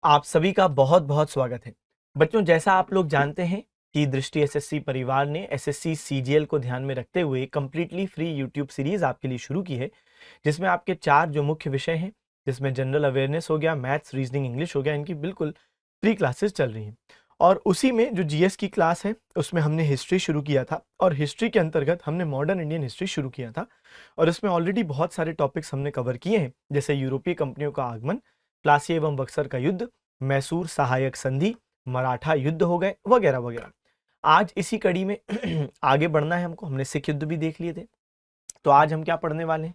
आप सभी का बहुत बहुत स्वागत है। बच्चों, जैसा आप लोग जानते हैं कि दृष्टि एसएससी परिवार ने एसएससी सीजीएल को ध्यान में रखते हुए कंप्लीटली फ्री यूट्यूब सीरीज आपके लिए शुरू की है, जिसमें आपके 4 जो मुख्य विषय हैं, जिसमें जनरल अवेयरनेस हो गया, मैथ्स, रीजनिंग, इंग्लिश हो गया, इनकी बिल्कुल फ्री क्लासेस चल रही हैं। और उसी में जो जीएस की क्लास है उसमें हमने हिस्ट्री शुरू किया था, और हिस्ट्री के अंतर्गत हमने मॉडर्न इंडियन हिस्ट्री शुरू किया था, और इसमें ऑलरेडी बहुत सारे टॉपिक्स हमने कवर किए हैं, जैसे यूरोपीय कंपनियों का आगमन, प्लासी एवं बक्सर का युद्ध, मैसूर सहायक संधि, मराठा युद्ध हो गए, वगैरह वगैरह। आज इसी कड़ी में आगे बढ़ना है हमको। हमने सिख युद्ध भी देख लिए थे, तो आज हम क्या पढ़ने वाले हैं?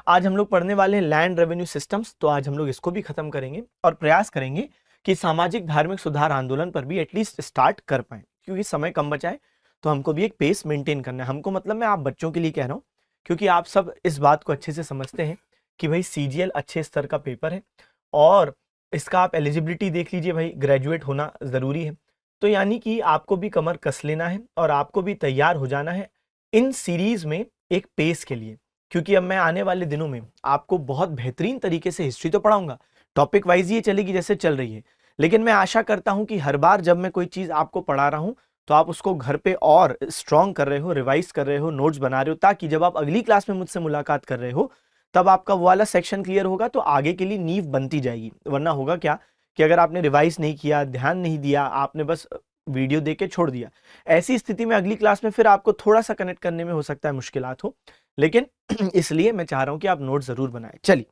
आज हम लोग पढ़ने वाले हैं लैंड रेवेन्यू सिस्टम्स। तो आज हम लोग इसको भी खत्म करेंगे और प्रयास करेंगे कि सामाजिक धार्मिक सुधार आंदोलन पर भी एटलीस्ट स्टार्ट कर पाए, क्योंकि समय कम बचा है, तो हमको भी एक पेस मेंटेन करना है। हमको मतलब मैं आप बच्चों के लिए कह रहा हूँ, क्योंकि आप सब इस बात को अच्छे से समझते हैं कि भाई सीजीएल अच्छे स्तर का पेपर है, और इसका आप एलिजिबिलिटी देख लीजिए भाई, ग्रेजुएट होना ज़रूरी है। तो यानी कि आपको भी कमर कस लेना है और आपको भी तैयार हो जाना है इन सीरीज में एक पेस के लिए, क्योंकि अब मैं आने वाले दिनों में आपको बहुत बेहतरीन तरीके से हिस्ट्री तो पढ़ाऊंगा, टॉपिक वाइज ये चलेगी जैसे चल रही है, लेकिन मैं आशा करता हूं कि हर बार जब मैं कोई चीज़ आपको पढ़ा रहा हूं तो आप उसको घर पे और स्ट्रॉन्ग कर रहे हो, रिवाइज कर रहे हो, नोट्स बना रहे हो, ताकि जब आप अगली क्लास में मुझसे मुलाकात कर रहे हो तब आपका वो वाला सेक्शन क्लियर होगा, तो आगे के लिए नींव बनती जाएगी। वरना होगा क्या कि अगर आपने रिवाइज नहीं किया, ध्यान नहीं दिया, आपने बस वीडियो देख के छोड़ दिया, ऐसी स्थिति में अगली क्लास में फिर आपको थोड़ा सा कनेक्ट करने में हो सकता है मुश्किलात हो। लेकिन इसलिए मैं चाह रहा हूं कि आप नोट जरूर बनाएं। चलिए,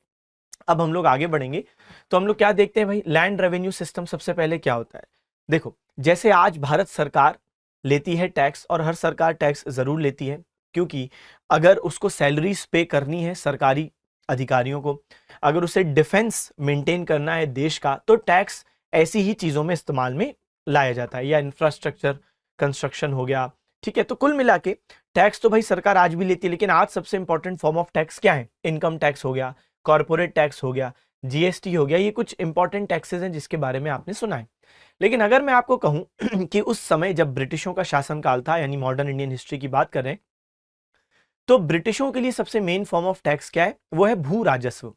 अब हम लोग आगे बढ़ेंगे। तो हम लोग क्या देखते हैं भाई, लैंड रेवेन्यू सिस्टम सबसे पहले क्या होता है। देखो, जैसे आज भारत सरकार लेती है टैक्स, और हर सरकार टैक्स जरूर लेती है, क्योंकि अगर उसको सैलरीज पे करनी है सरकारी अधिकारियों को, अगर उसे डिफेंस मेंटेन करना है देश का, तो टैक्स ऐसी ही चीजों में इस्तेमाल में लाया जाता है, या इंफ्रास्ट्रक्चर कंस्ट्रक्शन हो गया। ठीक है, तो कुल मिला के टैक्स तो भाई सरकार आज भी लेती है, लेकिन आज सबसे इंपॉर्टेंट फॉर्म ऑफ टैक्स क्या है? इनकम टैक्स हो गया, कॉर्पोरेट टैक्स हो गया, जीएसटी हो गया। ये कुछ इंपॉर्टेंट टैक्सेस हैं जिसके बारे में आपने सुना है। लेकिन अगर मैं आपको कहूं कि उस समय जब ब्रिटिशों का शासनकाल था, यानी मॉडर्न इंडियन हिस्ट्री की बात कर रहे हैं, तो ब्रिटिशों के लिए सबसे मेन फॉर्म ऑफ टैक्स क्या है? वो है भू राजस्व।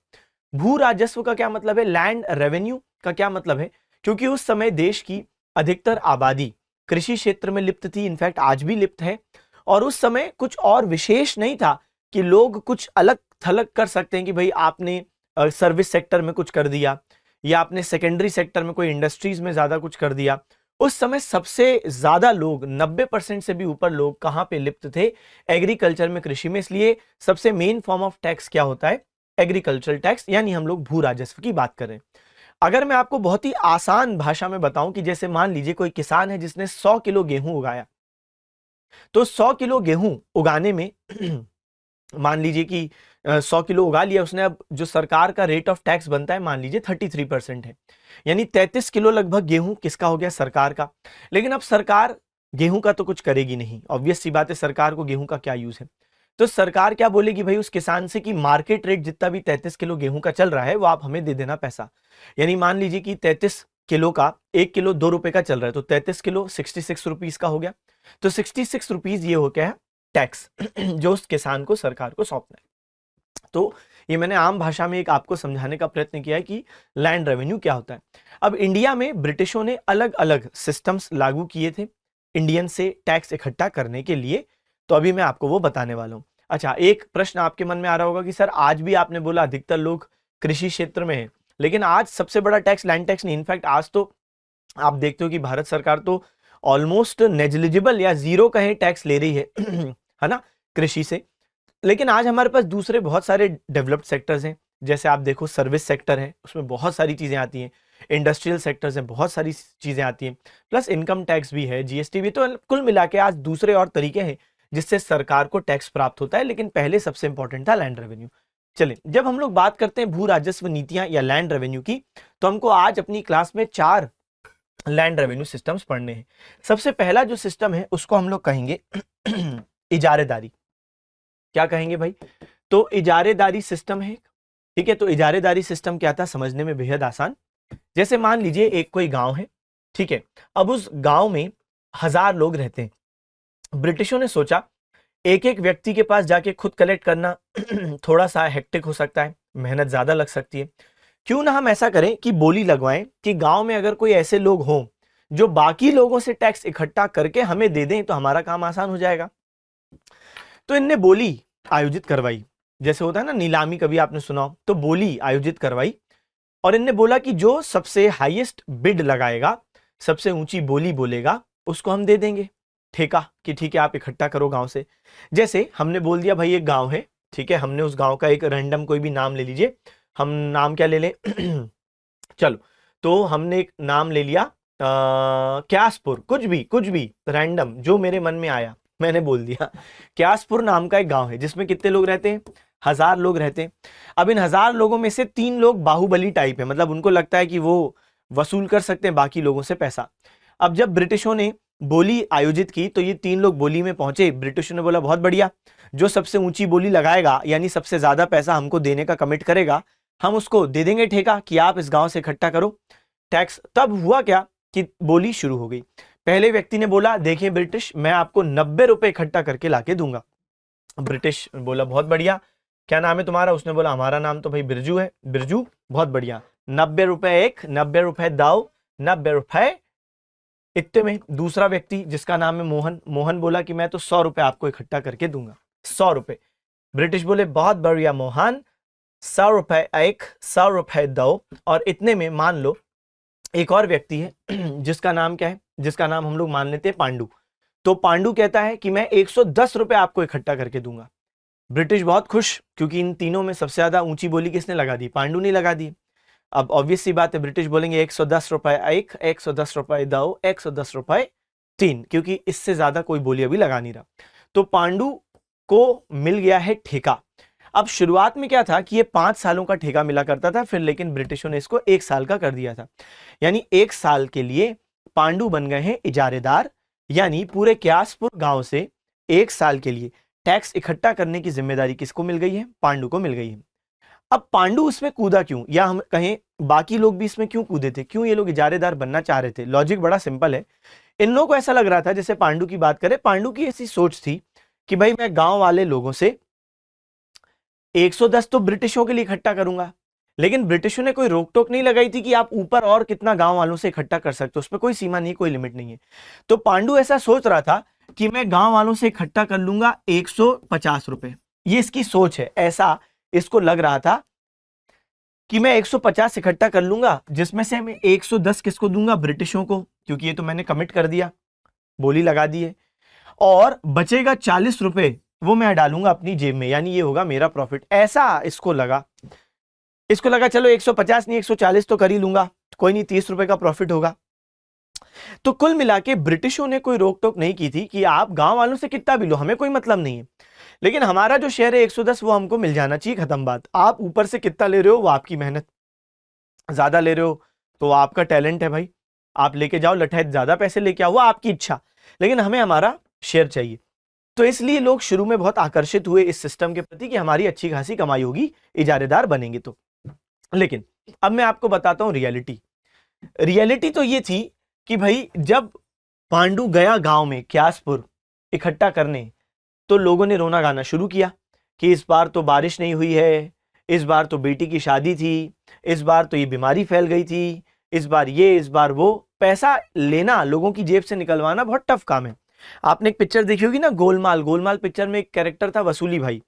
भू राजस्व का क्या मतलब है? लैंड रेवेन्यू का क्या मतलब है? क्योंकि उस समय देश की अधिकतर आबादी कृषि क्षेत्र में लिप्त थी, इनफैक्ट आज भी लिप्त है, और उस समय कुछ और विशेष नहीं था कि लोग कुछ अलग थलग कर सकते हैं कि भाई आपने सर्विस सेक्टर में कुछ कर दिया, या आपने सेकेंडरी सेक्टर में कोई इंडस्ट्रीज में ज्यादा कुछ कर दिया। उस समय सबसे ज्यादा लोग, 90% से भी ऊपर लोग कहां पे लिप्त थे? एग्रीकल्चर में, कृषि में। इसलिए सबसे मेन फॉर्म ऑफ टैक्स क्या होता है? एग्रीकल्चरल टैक्स, यानी हम लोग भू राजस्व की बात करें। अगर मैं आपको बहुत ही आसान भाषा में बताऊं कि जैसे मान लीजिए कोई किसान है जिसने 100 किलो गेहूं उगाया, तो 100 किलो गेहूं उगाने में मान लीजिए कि 100 किलो उगा लिया उसने, अब जो सरकार का रेट ऑफ टैक्स बनता है मान लीजिए 33% है, यानी 33 किलो लगभग गेहूं किसका हो गया? सरकार का। लेकिन अब सरकार गेहूं का तो कुछ करेगी नहीं, ऑब्वियस सी बात है, सरकार को गेहूं का क्या यूज है। तो सरकार क्या बोलेगी भाई उस किसान से कि मार्केट रेट जितना भी 33 किलो गेहूं का चल रहा है वो आप हमें दे देना पैसा। यानी मान लीजिए कि 33 किलो का 1 किलो 2 रुपए का चल रहा है, तो 33 किलो 66 रुपीज का हो गया। तो 66 रुपीज ये हो क्या है? टैक्स जो उस किसान को सरकार को सौंपना है। तो ये मैंने आम भाषा में एक आपको समझाने का प्रयत्न किया है कि लैंड रेवेन्यू क्या होता है। अब इंडिया में ब्रिटिशों ने अलग अलग सिस्टम्स लागू किए थे इंडियन से टैक्स इकट्ठा करने के लिए, तो अभी मैं आपको वो बताने वाला हूं। अच्छा, एक प्रश्न आपके मन में आ रहा होगा कि सर आज भी आपने बोला अधिकतर लोग कृषि क्षेत्र में है, लेकिन आज सबसे बड़ा टैक्स लैंड टैक्स नहीं, इनफैक्ट आज तो आप देखते हो कि भारत सरकार तो ऑलमोस्ट नेग्लिजिबल या जीरो का ही टैक्स ले रही है है ना, कृषि से। लेकिन आज हमारे पास दूसरे बहुत सारे डेवलप्ड सेक्टर्स हैं, जैसे आप देखो सर्विस सेक्टर है, उसमें बहुत सारी चीजें आती हैं, इंडस्ट्रियल सेक्टर्स हैं, बहुत सारी चीजें आती हैं, प्लस इनकम टैक्स भी है, जीएसटी भी। तो कुल मिला के आज दूसरे और तरीके हैं जिससे सरकार को टैक्स प्राप्त होता है, लेकिन पहले सबसे इंपॉर्टेंट था लैंड रेवेन्यू। चलिए, जब हम लोग बात करते हैं भू राजस्व नीतियां या लैंड रेवेन्यू की, तो हमको आज अपनी क्लास में 4 लैंड रेवेन्यू सिस्टम्स पढ़ने हैं। सबसे पहला जो सिस्टम है उसको हम लोग कहेंगे इजारेदारी। क्या कहेंगे भाई? तो इजारेदारी सिस्टम है। ठीक है, तो इजारेदारी सिस्टम क्या था? समझने में बेहद आसान। जैसे मान लीजिए एक कोई गांव है, ठीक है, अब उस गांव में 1000 लोग रहते हैं। ब्रिटिशों ने सोचा एक एक व्यक्ति के पास जाके खुद कलेक्ट करना थोड़ा सा हेक्टिक हो सकता है, मेहनत ज्यादा लग सकती है। क्यों ना हम ऐसा करें कि बोली लगवाएं कि गांव में अगर कोई ऐसे लोग हों जो बाकी लोगों से टैक्स इकट्ठा करके हमें दे दें तो हमारा काम आसान हो जाएगा। तो इनने बोली आयोजित करवाई, जैसे होता है ना नीलामी, कभी आपने सुना हो, तो बोली आयोजित करवाई और इनने बोला कि जो सबसे हाईएस्ट बिड लगाएगा, सबसे ऊंची बोली बोलेगा, उसको हम दे देंगे ठेका कि ठीक है आप इकट्ठा करो गांव से। जैसे हमने बोल दिया भाई एक गांव है, ठीक है, हमने उस गांव का एक रैंडम कोई भी नाम ले लीजिए, हम नाम क्या ले लें चलो, तो हमने एक नाम ले लिया क्यासपुर, कुछ भी रैंडम जो मेरे मन में आया मैंने बोल दिया। क्यासपुर नाम का एक गांव है जिसमें कितने लोग रहते हैं, 1000 लोग रहते हैं। अब इन 1000 लोगों में से 3 लोग बाहुबली टाइप है, मतलब उनको लगता है कि वो वसूल कर सकते हैं बाकी लोगों से पैसा। अब जब ब्रिटिशों ने बोली आयोजित की तो ये 3 लोग बोली में पहुंचे। ब्रिटिशों ने बोला बहुत बढ़िया, जो सबसे ऊंची बोली लगाएगा यानी सबसे ज्यादा पैसा हमको देने का कमिट करेगा, हम उसको दे देंगे ठेका कि आप इस गांव से इकट्ठा करो टैक्स। तब हुआ क्या कि बोली शुरू हो गई। पहले व्यक्ति ने बोला देखिए ब्रिटिश, मैं आपको 90 रुपए इकट्ठा करके लाके दूंगा। ब्रिटिश बोला बहुत बढ़िया, क्या नाम है तुम्हारा? उसने बोला हमारा नाम तो भाई बिरजू है। बिरजू, बहुत बढ़िया, 90 रुपए एक, 90 रुपए दाओ, 90 रुपए। इतने में दूसरा व्यक्ति जिसका नाम है मोहन, मोहन बोला कि मैं तो 100 रुपए आपको इकट्ठा करके दूंगा, 100 रुपए। ब्रिटिश बोले बहुत बढ़िया मोहन, 100 रुपए एक, 100 रुपए दो। और इतने में मान लो एक और व्यक्ति है जिसका नाम क्या है, जिसका नाम हम लोग मान लेते हैं पांडु। तो पांडु कहता है कि मैं 110 रुपए आपको इकट्ठा करके दूंगा। ब्रिटिश बहुत खुश, क्योंकि इन तीनों में सबसे ज्यादा ऊंची बोली किसने लगा दी? पांडु ने लगा दी। अब ऑब्वियस सी बात है, ब्रिटिश बोलेंगे 110 रुपए एक, 110 रुपए दो, 110 रुपए तीन, क्योंकि इससे ज्यादा कोई बोली अभी लगा नहीं रहा। तो पांडु को मिल गया है ठेका। अब शुरुआत में क्या था कि ये 5 सालों का ठेका मिला करता था, फिर लेकिन ब्रिटिशों ने इसको 1 साल का कर दिया था। यानी 1 साल के लिए पांडु बन गए हैं इजारेदार, यानी पूरे क्यासपुर गांव से 1 साल के लिए टैक्स इकट्ठा करने की जिम्मेदारी किसको मिल गई है? पांडु को मिल गई है। अब पांडु इसमें कूदा क्यों, या हम कहें बाकी लोग भी इसमें क्यों कूदे थे, क्यों ये लोग इजारेदार बनना चाह रहे थे? लॉजिक बड़ा सिंपल है। इन लोगों को ऐसा लग रहा था, जैसे पांडु की बात करें, पांडु की ऐसी सोच थी कि भाई मैं गांव वाले लोगों से 110 तो ब्रिटिशों के लिए इकट्ठा करूंगा, लेकिन ब्रिटिशों ने कोई रोक टोक नहीं लगाई थी कि आप ऊपर और कितना गांव वालों से इकट्ठा कर सकते हो, उस पर कोई सीमा नहीं, कोई लिमिट नहीं है। तो पांडु ऐसा सोच रहा था कि मैं गांव वालों से इकट्ठा कर लूंगा 150 रुपए, ये इसकी सोच है। ऐसा इसको लग रहा था कि मैं 150 इकट्ठा कर लूंगा, जिसमें से मैं 110 किसको दूंगा? ब्रिटिशों को, क्योंकि ये तो मैंने कमिट कर दिया, बोली लगा दी है। और बचेगा 40 रुपए, वो मैं डालूंगा अपनी जेब में, यानी ये होगा मेरा प्रॉफिट। ऐसा इसको लगा। इसको लगा चलो 150 नहीं 140 तो कर ही लूंगा, कोई नहीं, 30 रुपए का प्रॉफिट होगा। तो कुल मिला के ब्रिटिशों ने कोई रोक टोक नहीं की थी कि आप गांव वालों से कितना भी लो, हमें कोई मतलब नहीं है, लेकिन हमारा जो शेयर है 110 वो हमको मिल जाना चाहिए, खत्म बात। आप ऊपर से कितना ले रहे हो वो आपकी मेहनत, ज्यादा ले रहे हो तो आपका टैलेंट है भाई, आप लेके जाओ, लठैत ज्यादा पैसे लेके आओ, वो आपकी इच्छा, लेकिन हमें हमारा शेयर चाहिए। तो इसलिए लोग शुरू में बहुत आकर्षित हुए इस सिस्टम के प्रति कि हमारी अच्छी खासी कमाई होगी, इजारेदार बनेंगे तो। लेकिन अब मैं आपको बताता हूं रियलिटी। रियलिटी तो ये थी कि भाई जब पांडु गया गांव में क्यासपुर इकट्ठा करने, तो लोगों ने रोना गाना शुरू किया कि इस बार तो बारिश नहीं हुई है, इस बार तो बेटी की शादी थी, इस बार तो ये बीमारी फैल गई थी, इस बार ये, इस बार वो। पैसा लेना, लोगों की जेब से निकलवाना बहुत टफ काम है। आपने एक पिक्चर देखी होगी ना, गोलमाल। गोलमाल पिक्चर में एक कैरेक्टर था वसूली भाई।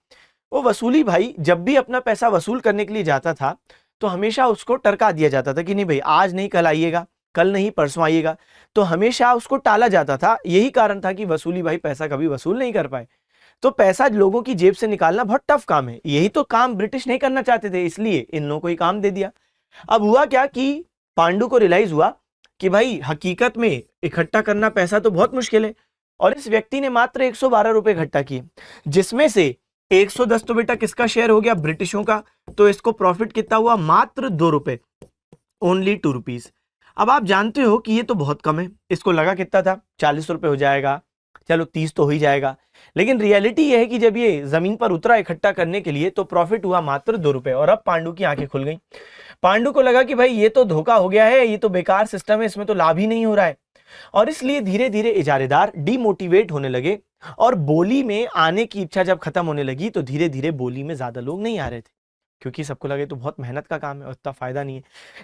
वो वसूली भाई जब भी अपना पैसा वसूल करने के लिए जाता था तो हमेशा उसको टरका दिया जाता था कि नहीं भाई आज नहीं कल आइएगा, कल नहीं परसों आइएगा, तो हमेशा उसको टाला जाता था। यही कारण था कि वसूली भाई पैसा कभी वसूल नहीं कर पाए। तो पैसा लोगों की जेब से निकालना बहुत टफ काम है, यही तो काम ब्रिटिश नहीं करना चाहते थे, इसलिए इन लोगों को ही काम दे दिया। अब हुआ क्या कि पांडु को रियलाइज हुआ कि भाई हकीकत में इकट्ठा करना पैसा तो बहुत मुश्किल है, और इस व्यक्ति ने मात्र 112 रुपए इकट्ठा किए, जिसमें से 110 तो बेटा किसका शेयर हो गया? ब्रिटिशों का। तो इसको प्रॉफिट कितना हुआ? मात्र 2 रुपए, ओनली 2 रुपीज। अब आप जानते हो कि ये तो बहुत कम है, इसको लगा कितना था? 40 रुपए हो जाएगा, चलो 30 तो हो ही जाएगा, लेकिन रियलिटी ये है कि जब ये जमीन पर उतरा इकट्ठा करने के लिए तो प्रॉफिट हुआ मात्र 2 रुपए। और अब पांडु की आंखें खुल गई। पांडु को लगा कि भाई ये तो धोखा हो गया है, ये तो बेकार सिस्टम है, इसमें तो लाभ ही नहीं हो रहा है। और इसलिए धीरे धीरे इजारेदार डीमोटिवेट होने लगे, और बोली में आने की इच्छा जब खत्म होने लगी तो धीरे धीरे बोली में ज्यादा लोग नहीं आ रहे थे, क्योंकि सबको लगे तो बहुत मेहनत का काम है, उतना फायदा नहीं है।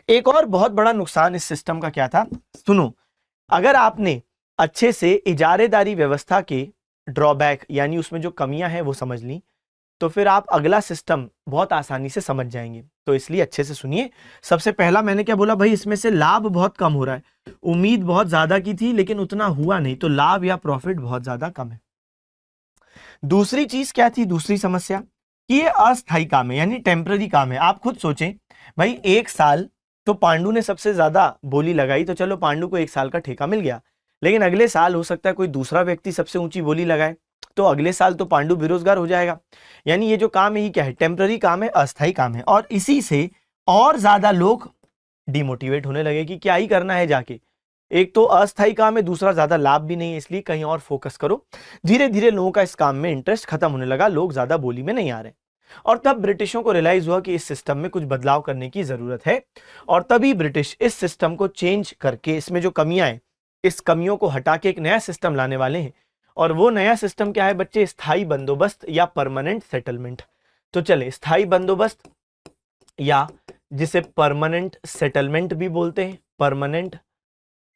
एक और बहुत बड़ा नुकसान इस सिस्टम का क्या था, सुनो, अगर आपने अच्छे से इजारेदारी व्यवस्था के ड्रॉबैक यानी उसमें जो कमियां हैं वो समझ ली, तो फिर आप अगला सिस्टम बहुत आसानी से समझ जाएंगे। तो इसलिए अच्छे से सुनिए। सबसे पहला मैंने क्या बोला भाई, इसमें से लाभ बहुत कम हो रहा है, उम्मीद बहुत ज्यादा की थी लेकिन उतना हुआ नहीं, तो लाभ या प्रॉफिट बहुत ज्यादा कम है। दूसरी चीज क्या थी, दूसरी समस्या कि ये अस्थायी काम है यानी टेम्पररी काम है। आप खुद सोचें भाई, एक साल तो पांडु ने सबसे ज्यादा बोली लगाई, तो चलो पांडु को एक साल का ठेका मिल गया, लेकिन अगले साल हो सकता है कोई दूसरा व्यक्ति सबसे ऊंची बोली लगाए, तो अगले साल तो पांडु बेरोजगार हो जाएगा। यानी ये जो काम है ये क्या है, टेम्पररी काम है, अस्थायी काम है, और इसी से और ज्यादा लोग डिमोटिवेट होने लगे कि क्या ही करना है जाके, एक तो अस्थायी काम है, दूसरा ज्यादा लाभ भी नहीं है, इसलिए कहीं और फोकस करो। धीरे धीरे लोगों का इस काम में इंटरेस्ट खत्म होने लगा, लोग ज्यादा बोली में नहीं आ रहे, और तब ब्रिटिशों को रियलाइज हुआ कि इस सिस्टम में कुछ बदलाव करने की जरूरत है, और तभी ब्रिटिश इस सिस्टम को चेंज करके इसमें जो कमियां हैं, इस कमियों को हटा के एक नया सिस्टम लाने वाले हैं। और वो नया सिस्टम क्या है बच्चे, स्थायी बंदोबस्त या परमानेंट सेटलमेंट। तो चले, स्थायी बंदोबस्त या जिसे परमानेंट सेटलमेंट भी बोलते हैं, परमानेंट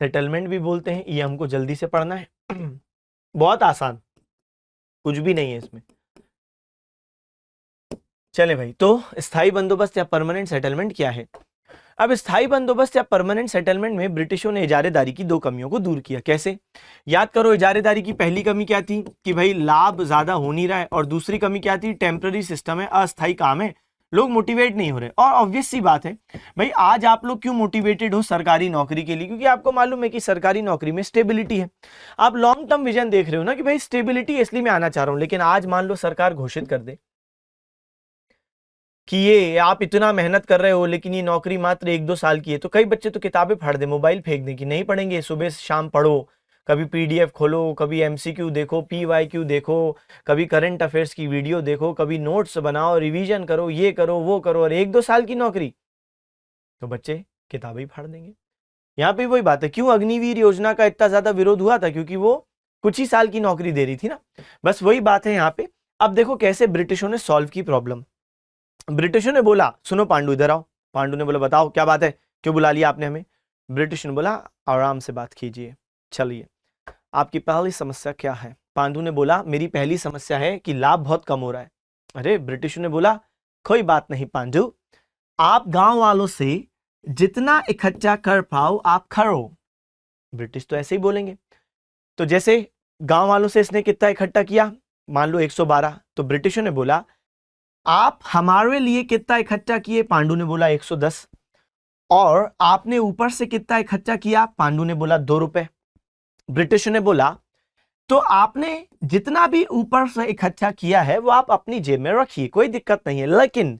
सेटलमेंट भी बोलते हैं, ये हमको जल्दी से पढ़ना है। बहुत आसान, कुछ भी नहीं है इसमें। चले भाई, तो स्थायी बंदोबस्त या परमानेंट सेटलमेंट क्या है। अब स्थायी बंदोबस्त या परमानेंट सेटलमेंट में ब्रिटिशों ने इजारेदारी की दो कमियों को दूर किया। कैसे, याद करो, इजारेदारी की पहली कमी क्या थी कि भाई लाभ ज्यादा हो नहीं रहा है, और दूसरी कमी क्या थी, टेम्पररी सिस्टम है, अस्थायी काम है, लोग मोटिवेट नहीं हो रहे। और ऑब्वियस सी बात है भाई, आज आप लोग क्यों मोटिवेटेड हो सरकारी नौकरी के लिए, क्योंकि आपको मालूम है कि सरकारी नौकरी में स्टेबिलिटी है। आप लॉन्ग टर्म विजन देख रहे हो ना कि भाई स्टेबिलिटी, इसलिए मैं आना चाह रहा हूं। लेकिन आज मान लो सरकार घोषित कर दे कि ये आप इतना मेहनत कर रहे हो लेकिन ये नौकरी मात्र 1-2 साल की है, तो कई बच्चे तो किताबें फाड़ दे, मोबाइल फेंक दें कि नहीं पढ़ेंगे, सुबह शाम पढ़ो, कभी पीडीएफ खोलो, कभी एमसीक्यू देखो, पीवाईक्यू देखो, कभी करंट अफेयर्स की वीडियो देखो, कभी नोट्स बनाओ, रिवीजन करो, ये करो वो करो, और 1-2 साल की नौकरी, तो बच्चे किताबें ही फाड़ देंगे। यहाँ पे वही बात है, क्यों अग्निवीर योजना का इतना ज्यादा विरोध हुआ था, क्योंकि वो कुछ ही साल की नौकरी दे रही थी ना। बस वही बात है यहाँ पे। अब देखो कैसे ब्रिटिशों ने सॉल्व की प्रॉब्लम। ब्रिटिशों ने बोला, सुनो पांडु इधर आओ। पांडु ने बोला, बताओ क्या बात है, क्यों बुला लिया आपने हमें। ब्रिटिश ने बोला, आराम से बात कीजिए, चलिए आपकी पहली समस्या क्या है। पांडु ने बोला, मेरी पहली समस्या है कि लाभ बहुत कम हो रहा है। अरे, ब्रिटिश ने बोला, कोई बात नहीं पांडु, आप गांव वालों से जितना इकट्ठा कर पाओ आप करो। ब्रिटिश तो ऐसे ही बोलेंगे। तो जैसे गांव वालों से इसने कितना इकट्ठा किया, मान लो 112, तो ब्रिटिशों ने बोला, आप हमारे लिए कितना इकट्ठा किए। पांडु ने बोला 110। और आपने ऊपर से कितना इकट्ठा किया। पांडु ने बोला 2 रुपए। ब्रिटिश ने बोला, तो आपने जितना भी ऊपर से इकट्ठा किया है वो आप अपनी जेब में रखिए, कोई दिक्कत नहीं है, लेकिन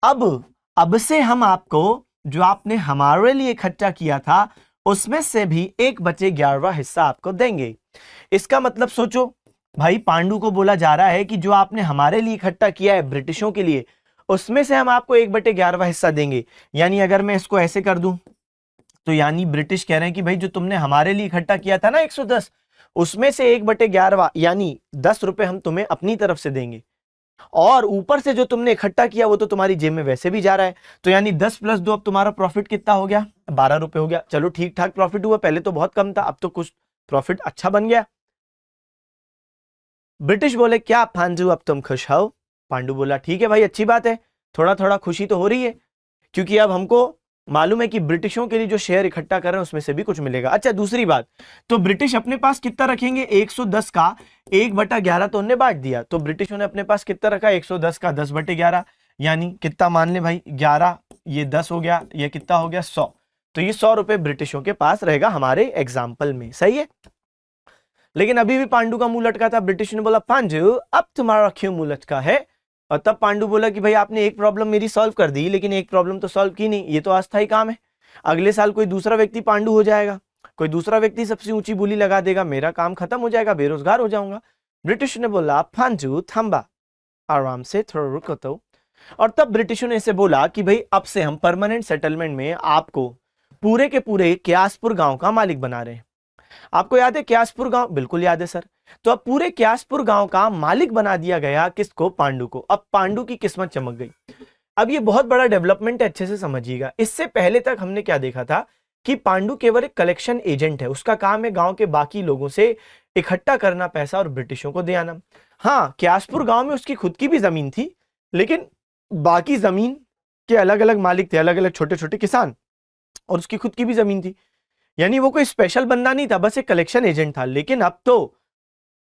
अब से हम आपको जो आपने हमारे लिए इकट्ठा किया था उसमें से भी 1/11वां हिस्सा आपको देंगे। इसका मतलब सोचो भाई, पांडु को बोला जा रहा है कि जो आपने हमारे लिए इकट्ठा किया है ब्रिटिशों के लिए, उसमें से हम आपको 1/11वां हिस्सा देंगे। यानी अगर मैं इसको ऐसे कर दूं, तो यानी ब्रिटिश कह रहे हैं कि भाई जो तुमने हमारे लिए इकट्ठा किया था ना 110, उसमें से 1/11वां यानी 10 रुपए हम तुम्हें अपनी तरफ से देंगे, और ऊपर से जो तुमने इकट्ठा किया वो तो तुम्हारी जेब में वैसे भी जा रहा है, तो यानी 10 + 2, अब तुम्हारा प्रॉफिट कितना हो गया, 12 रुपए हो गया। चलो ठीक ठाक प्रॉफिट हुआ, पहले तो बहुत कम था, अब तो कुछ प्रॉफिट अच्छा बन गया। ब्रिटिश बोले, क्या पांडु अब तुम खुश हो। पांडु बोला, ठीक है भाई, अच्छी बात है, थोड़ा थोड़ा खुशी तो हो रही है, क्योंकि अब हमको मालूम है कि ब्रिटिशों के लिए जो शेयर इकट्ठा कर रहे हैं उसमें से भी कुछ मिलेगा। अच्छा, दूसरी बात, तो ब्रिटिश अपने पास कितना रखेंगे, 110 का 1/11 तो उन्होंने बांट दिया, तो ब्रिटिशों ने अपने पास कितना रखा, 110 का 10/11, यानी कितना मान ले भाई, 11, ये 10 हो गया, ये कितना हो गया, 100। तो ये 100 रुपए ब्रिटिशों के पास रहेगा हमारे एग्जाम्पल में, सही है। लेकिन अभी भी पांडु का मुंह लटका था। ब्रिटिश ने बोला, पांडु अब तुम्हारा क्यों मुंह लटका है। और तब पांडु बोला कि भाई आपने एक प्रॉब्लम मेरी सॉल्व कर दी, लेकिन एक प्रॉब्लम तो सॉल्व की नहीं, ये तो अस्थायी काम है, अगले साल कोई दूसरा व्यक्ति पांडु हो जाएगा, कोई दूसरा व्यक्ति सबसे ऊंची बोली लगा देगा, मेरा काम खत्म हो जाएगा, बेरोजगार हो जाऊंगा। ब्रिटिश ने बोला, पांडु थंबा, आराम से थोड़ा रुको तो। और तब ब्रिटिशों ने इसे बोला कि भाई अब से हम परमानेंट सेटलमेंट में आपको पूरे के पूरे क्यासपुर गांव का मालिक बना रहे हैं। आपको याद है क्यासपुर गांव, बिल्कुल याद है सर। तो अब पूरे क्यासपुर गांव का मालिक बना दिया गया किसको, पांडु को। अब पांडु की किस्मत चमक गई। अब ये बहुत बड़ा डेवलपमेंट है, अच्छे से समझिएगा। इससे पहले तक हमने क्या देखा था कि पांडु केवल एक कलेक्शन एजेंट है, उसका काम है गांव के बाकी लोगों से इकट्ठा करना पैसा और ब्रिटिशों को दे आना। हाँ, क्यासपुर गांव में उसकी खुद की भी जमीन थी, लेकिन बाकी जमीन के अलग अलग मालिक थे, अलग अलग छोटे छोटे किसान, और उसकी खुद की भी जमीन थी। यानी वो कोई स्पेशल बंदा नहीं था, बस एक कलेक्शन एजेंट था। लेकिन अब तो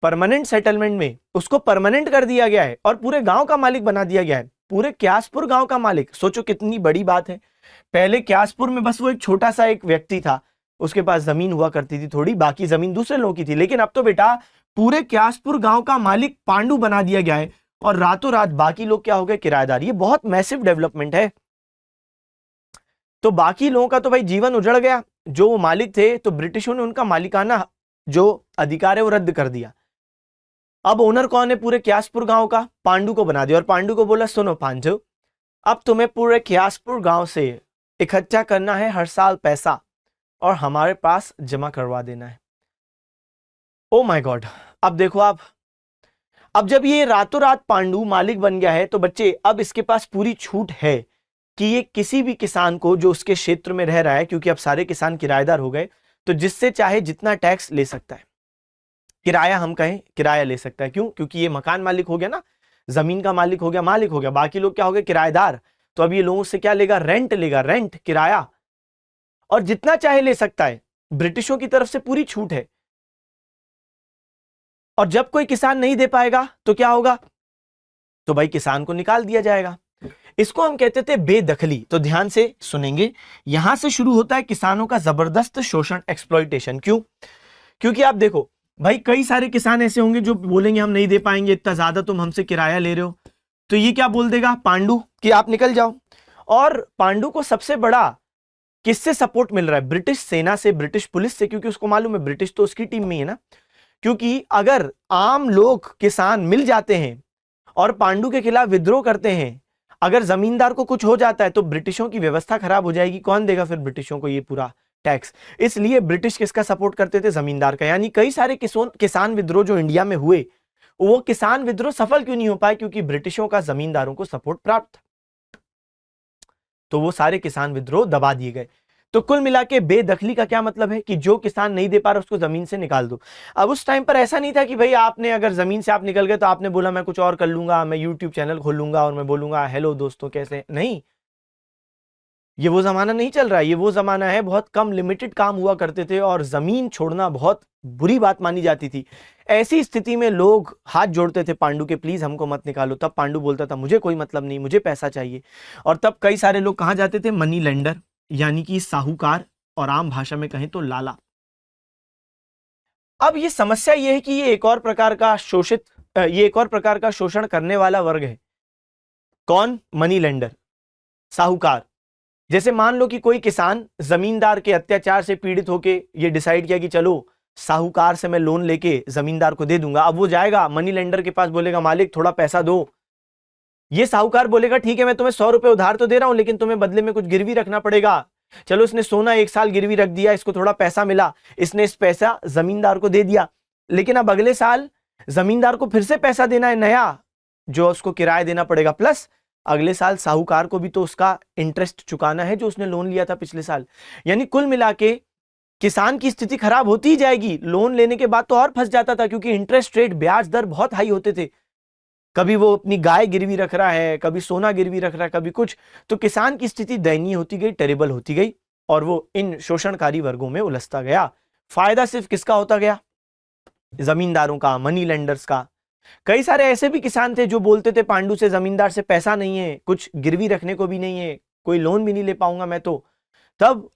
परमानेंट सेटलमेंट में उसको परमानेंट कर दिया गया है और पूरे गांव का मालिक बना दिया गया है, पूरे क्यासपुर गांव का मालिक। सोचो कितनी बड़ी बात है। पहले क्यासपुर में बस वो एक छोटा सा एक व्यक्ति था, उसके पास जमीन हुआ करती थी थोड़ी, बाकी जमीन दूसरे लोगों की थी। लेकिन अब तो बेटा पूरे क्यासपुर गांव का मालिक पांडु बना दिया गया है और रातों रात बाकी लोग क्या हो गए, किराएदार। ये बहुत मैसिव डेवलपमेंट है। तो बाकी लोगों का तो भाई जीवन उजड़ गया। जो वो मालिक थे, तो ब्रिटिशों ने उनका मालिकाना जो अधिकार है वो रद्द कर दिया। अब ओनर कौन है पूरे क्यासपुर गांव का? पांडु को बना दिया। और पांडु को बोला, सुनो पांडु, अब तुम्हें पूरे क्यासपुर गांव से इकट्ठा करना है हर साल पैसा और हमारे पास जमा करवा देना है। Oh my God. अब देखो आप, अब जब ये रातों रात पांडु मालिक बन गया है, तो बच्चे अब इसके पास पूरी छूट है कि ये किसी भी किसान को जो उसके क्षेत्र में रह रहा है, क्योंकि अब सारे किसान किराएदार हो गए, तो जिससे चाहे जितना टैक्स ले सकता है, किराया हम कहें किराया ले सकता है। क्यों? क्योंकि ये मकान मालिक हो गया ना, जमीन का मालिक हो गया, मालिक हो गया। बाकी लोग क्या हो गए, किराएदार। तो अब ये लोगों से क्या लेगा, रेंट लेगा, रेंट, किराया, और जितना चाहे ले सकता है। ब्रिटिशों की तरफ से पूरी छूट है। और जब कोई किसान नहीं दे पाएगा तो क्या होगा, तो भाई किसान को निकाल दिया जाएगा। इसको हम कहते थे बेदखली। तो ध्यान से सुनेंगे, यहां से शुरू होता है किसानों का जबरदस्त शोषण, एक्सप्लॉइटेशन। क्यों? क्योंकि आप देखो भाई, कई सारे किसान ऐसे होंगे जो बोलेंगे हम नहीं दे पाएंगे, इतना ज्यादा तुम हमसे किराया ले रहे हो। तो ये क्या बोल देगा पांडु कि आप निकल जाओ। और पांडु को सबसे बड़ा किससे सपोर्ट मिल रहा है? ब्रिटिश सेना से, ब्रिटिश पुलिस से, क्योंकि उसको मालूम है ब्रिटिश तो उसकी टीम में है ना। क्योंकि अगर आम लोग किसान मिल जाते हैं और पांडु के खिलाफ विद्रोह करते हैं, अगर जमींदार को कुछ हो जाता है तो ब्रिटिशों की व्यवस्था खराब हो जाएगी। कौन देगा फिर ब्रिटिशों को ये पूरा टैक्स? इसलिए ब्रिटिश किसका सपोर्ट करते थे? जमींदार का। यानी कई सारे किसान विद्रोह जो इंडिया में हुए, वो किसान विद्रोह सफल क्यों नहीं हो पाए? क्योंकि ब्रिटिशों का जमींदारों को सपोर्ट प्राप्त था। तो वो सारे किसान विद्रोह दबा दिए गए। तो कुल मिला के बेदखली का क्या मतलब है कि जो किसान नहीं दे पा रहा उसको जमीन से निकाल दो। अब उस टाइम पर ऐसा नहीं था कि भाई आपने अगर जमीन से आप निकल गए तो आपने बोला मैं कुछ और कर लूंगा, मैं यूट्यूब चैनल खोल लूंगा और मैं बोलूंगा हेलो दोस्तों कैसे। नहीं, ये वो जमाना नहीं चल रहा है। ये वो जमाना है, बहुत कम लिमिटेड काम हुआ करते थे और जमीन छोड़ना बहुत बुरी बात मानी जाती थी। ऐसी स्थिति में लोग हाथ जोड़ते थे पांडु के, प्लीज हमको मत निकालो। तब पांडु बोलता था मुझे कोई मतलब नहीं, मुझे पैसा चाहिए। और तब कई सारे लोग कहां जाते थे? मनी लेंडर, यानी कि साहूकार, और आम भाषा में कहें तो लाला। अब ये समस्या ये है कि ये एक और प्रकार का शोषण करने वाला वर्ग है। कौन? मनी लेंडर, साहूकार। जैसे मान लो कि कोई किसान जमींदार के अत्याचार से पीड़ित होके ये डिसाइड किया कि चलो साहूकार से मैं लोन लेके जमींदार को दे दूंगा। अब वो जाएगा मनी लेंडर के पास, बोलेगा मालिक थोड़ा पैसा दो। ये साहूकार बोलेगा ठीक है मैं तुम्हें 100 रुपए उधार तो दे रहा हूं, लेकिन तुम्हें बदले में कुछ गिरवी रखना पड़ेगा। चलो इसने सोना 1 साल गिरवी रख दिया, इसको थोड़ा पैसा मिला, इसने इस पैसा जमींदार को दे दिया। लेकिन अब अगले साल जमींदार को फिर से पैसा देना है नया, जो उसको किराया देना पड़ेगा, प्लस अगले साल साहूकार को भी तो उसका इंटरेस्ट चुकाना है जो उसने लोन लिया था पिछले साल। यानी कुल मिला के किसान की स्थिति खराब होती ही जाएगी। लोन लेने के बाद तो और फंस जाता था, क्योंकि इंटरेस्ट रेट, ब्याज दर बहुत हाई होते थे। कभी वो अपनी गाय गिरवी रख रहा है, कभी सोना गिरवी रख रहा है, कभी कुछ। तो किसान की स्थिति दयनीय होती गई, टेरेबल होती गई, और वो इन शोषणकारी वर्गों में उलझता गया। फायदा सिर्फ किसका होता गया? जमींदारों का, मनी लेंडर्स का। कई सारे ऐसे भी किसान थे जो बोलते थे पांडु से जमींदार से पैसा नहीं है, कुछ गिरवी रखने को भी नहीं है, कोई लोन भी नहीं ले पाऊंगा मैं तो। तब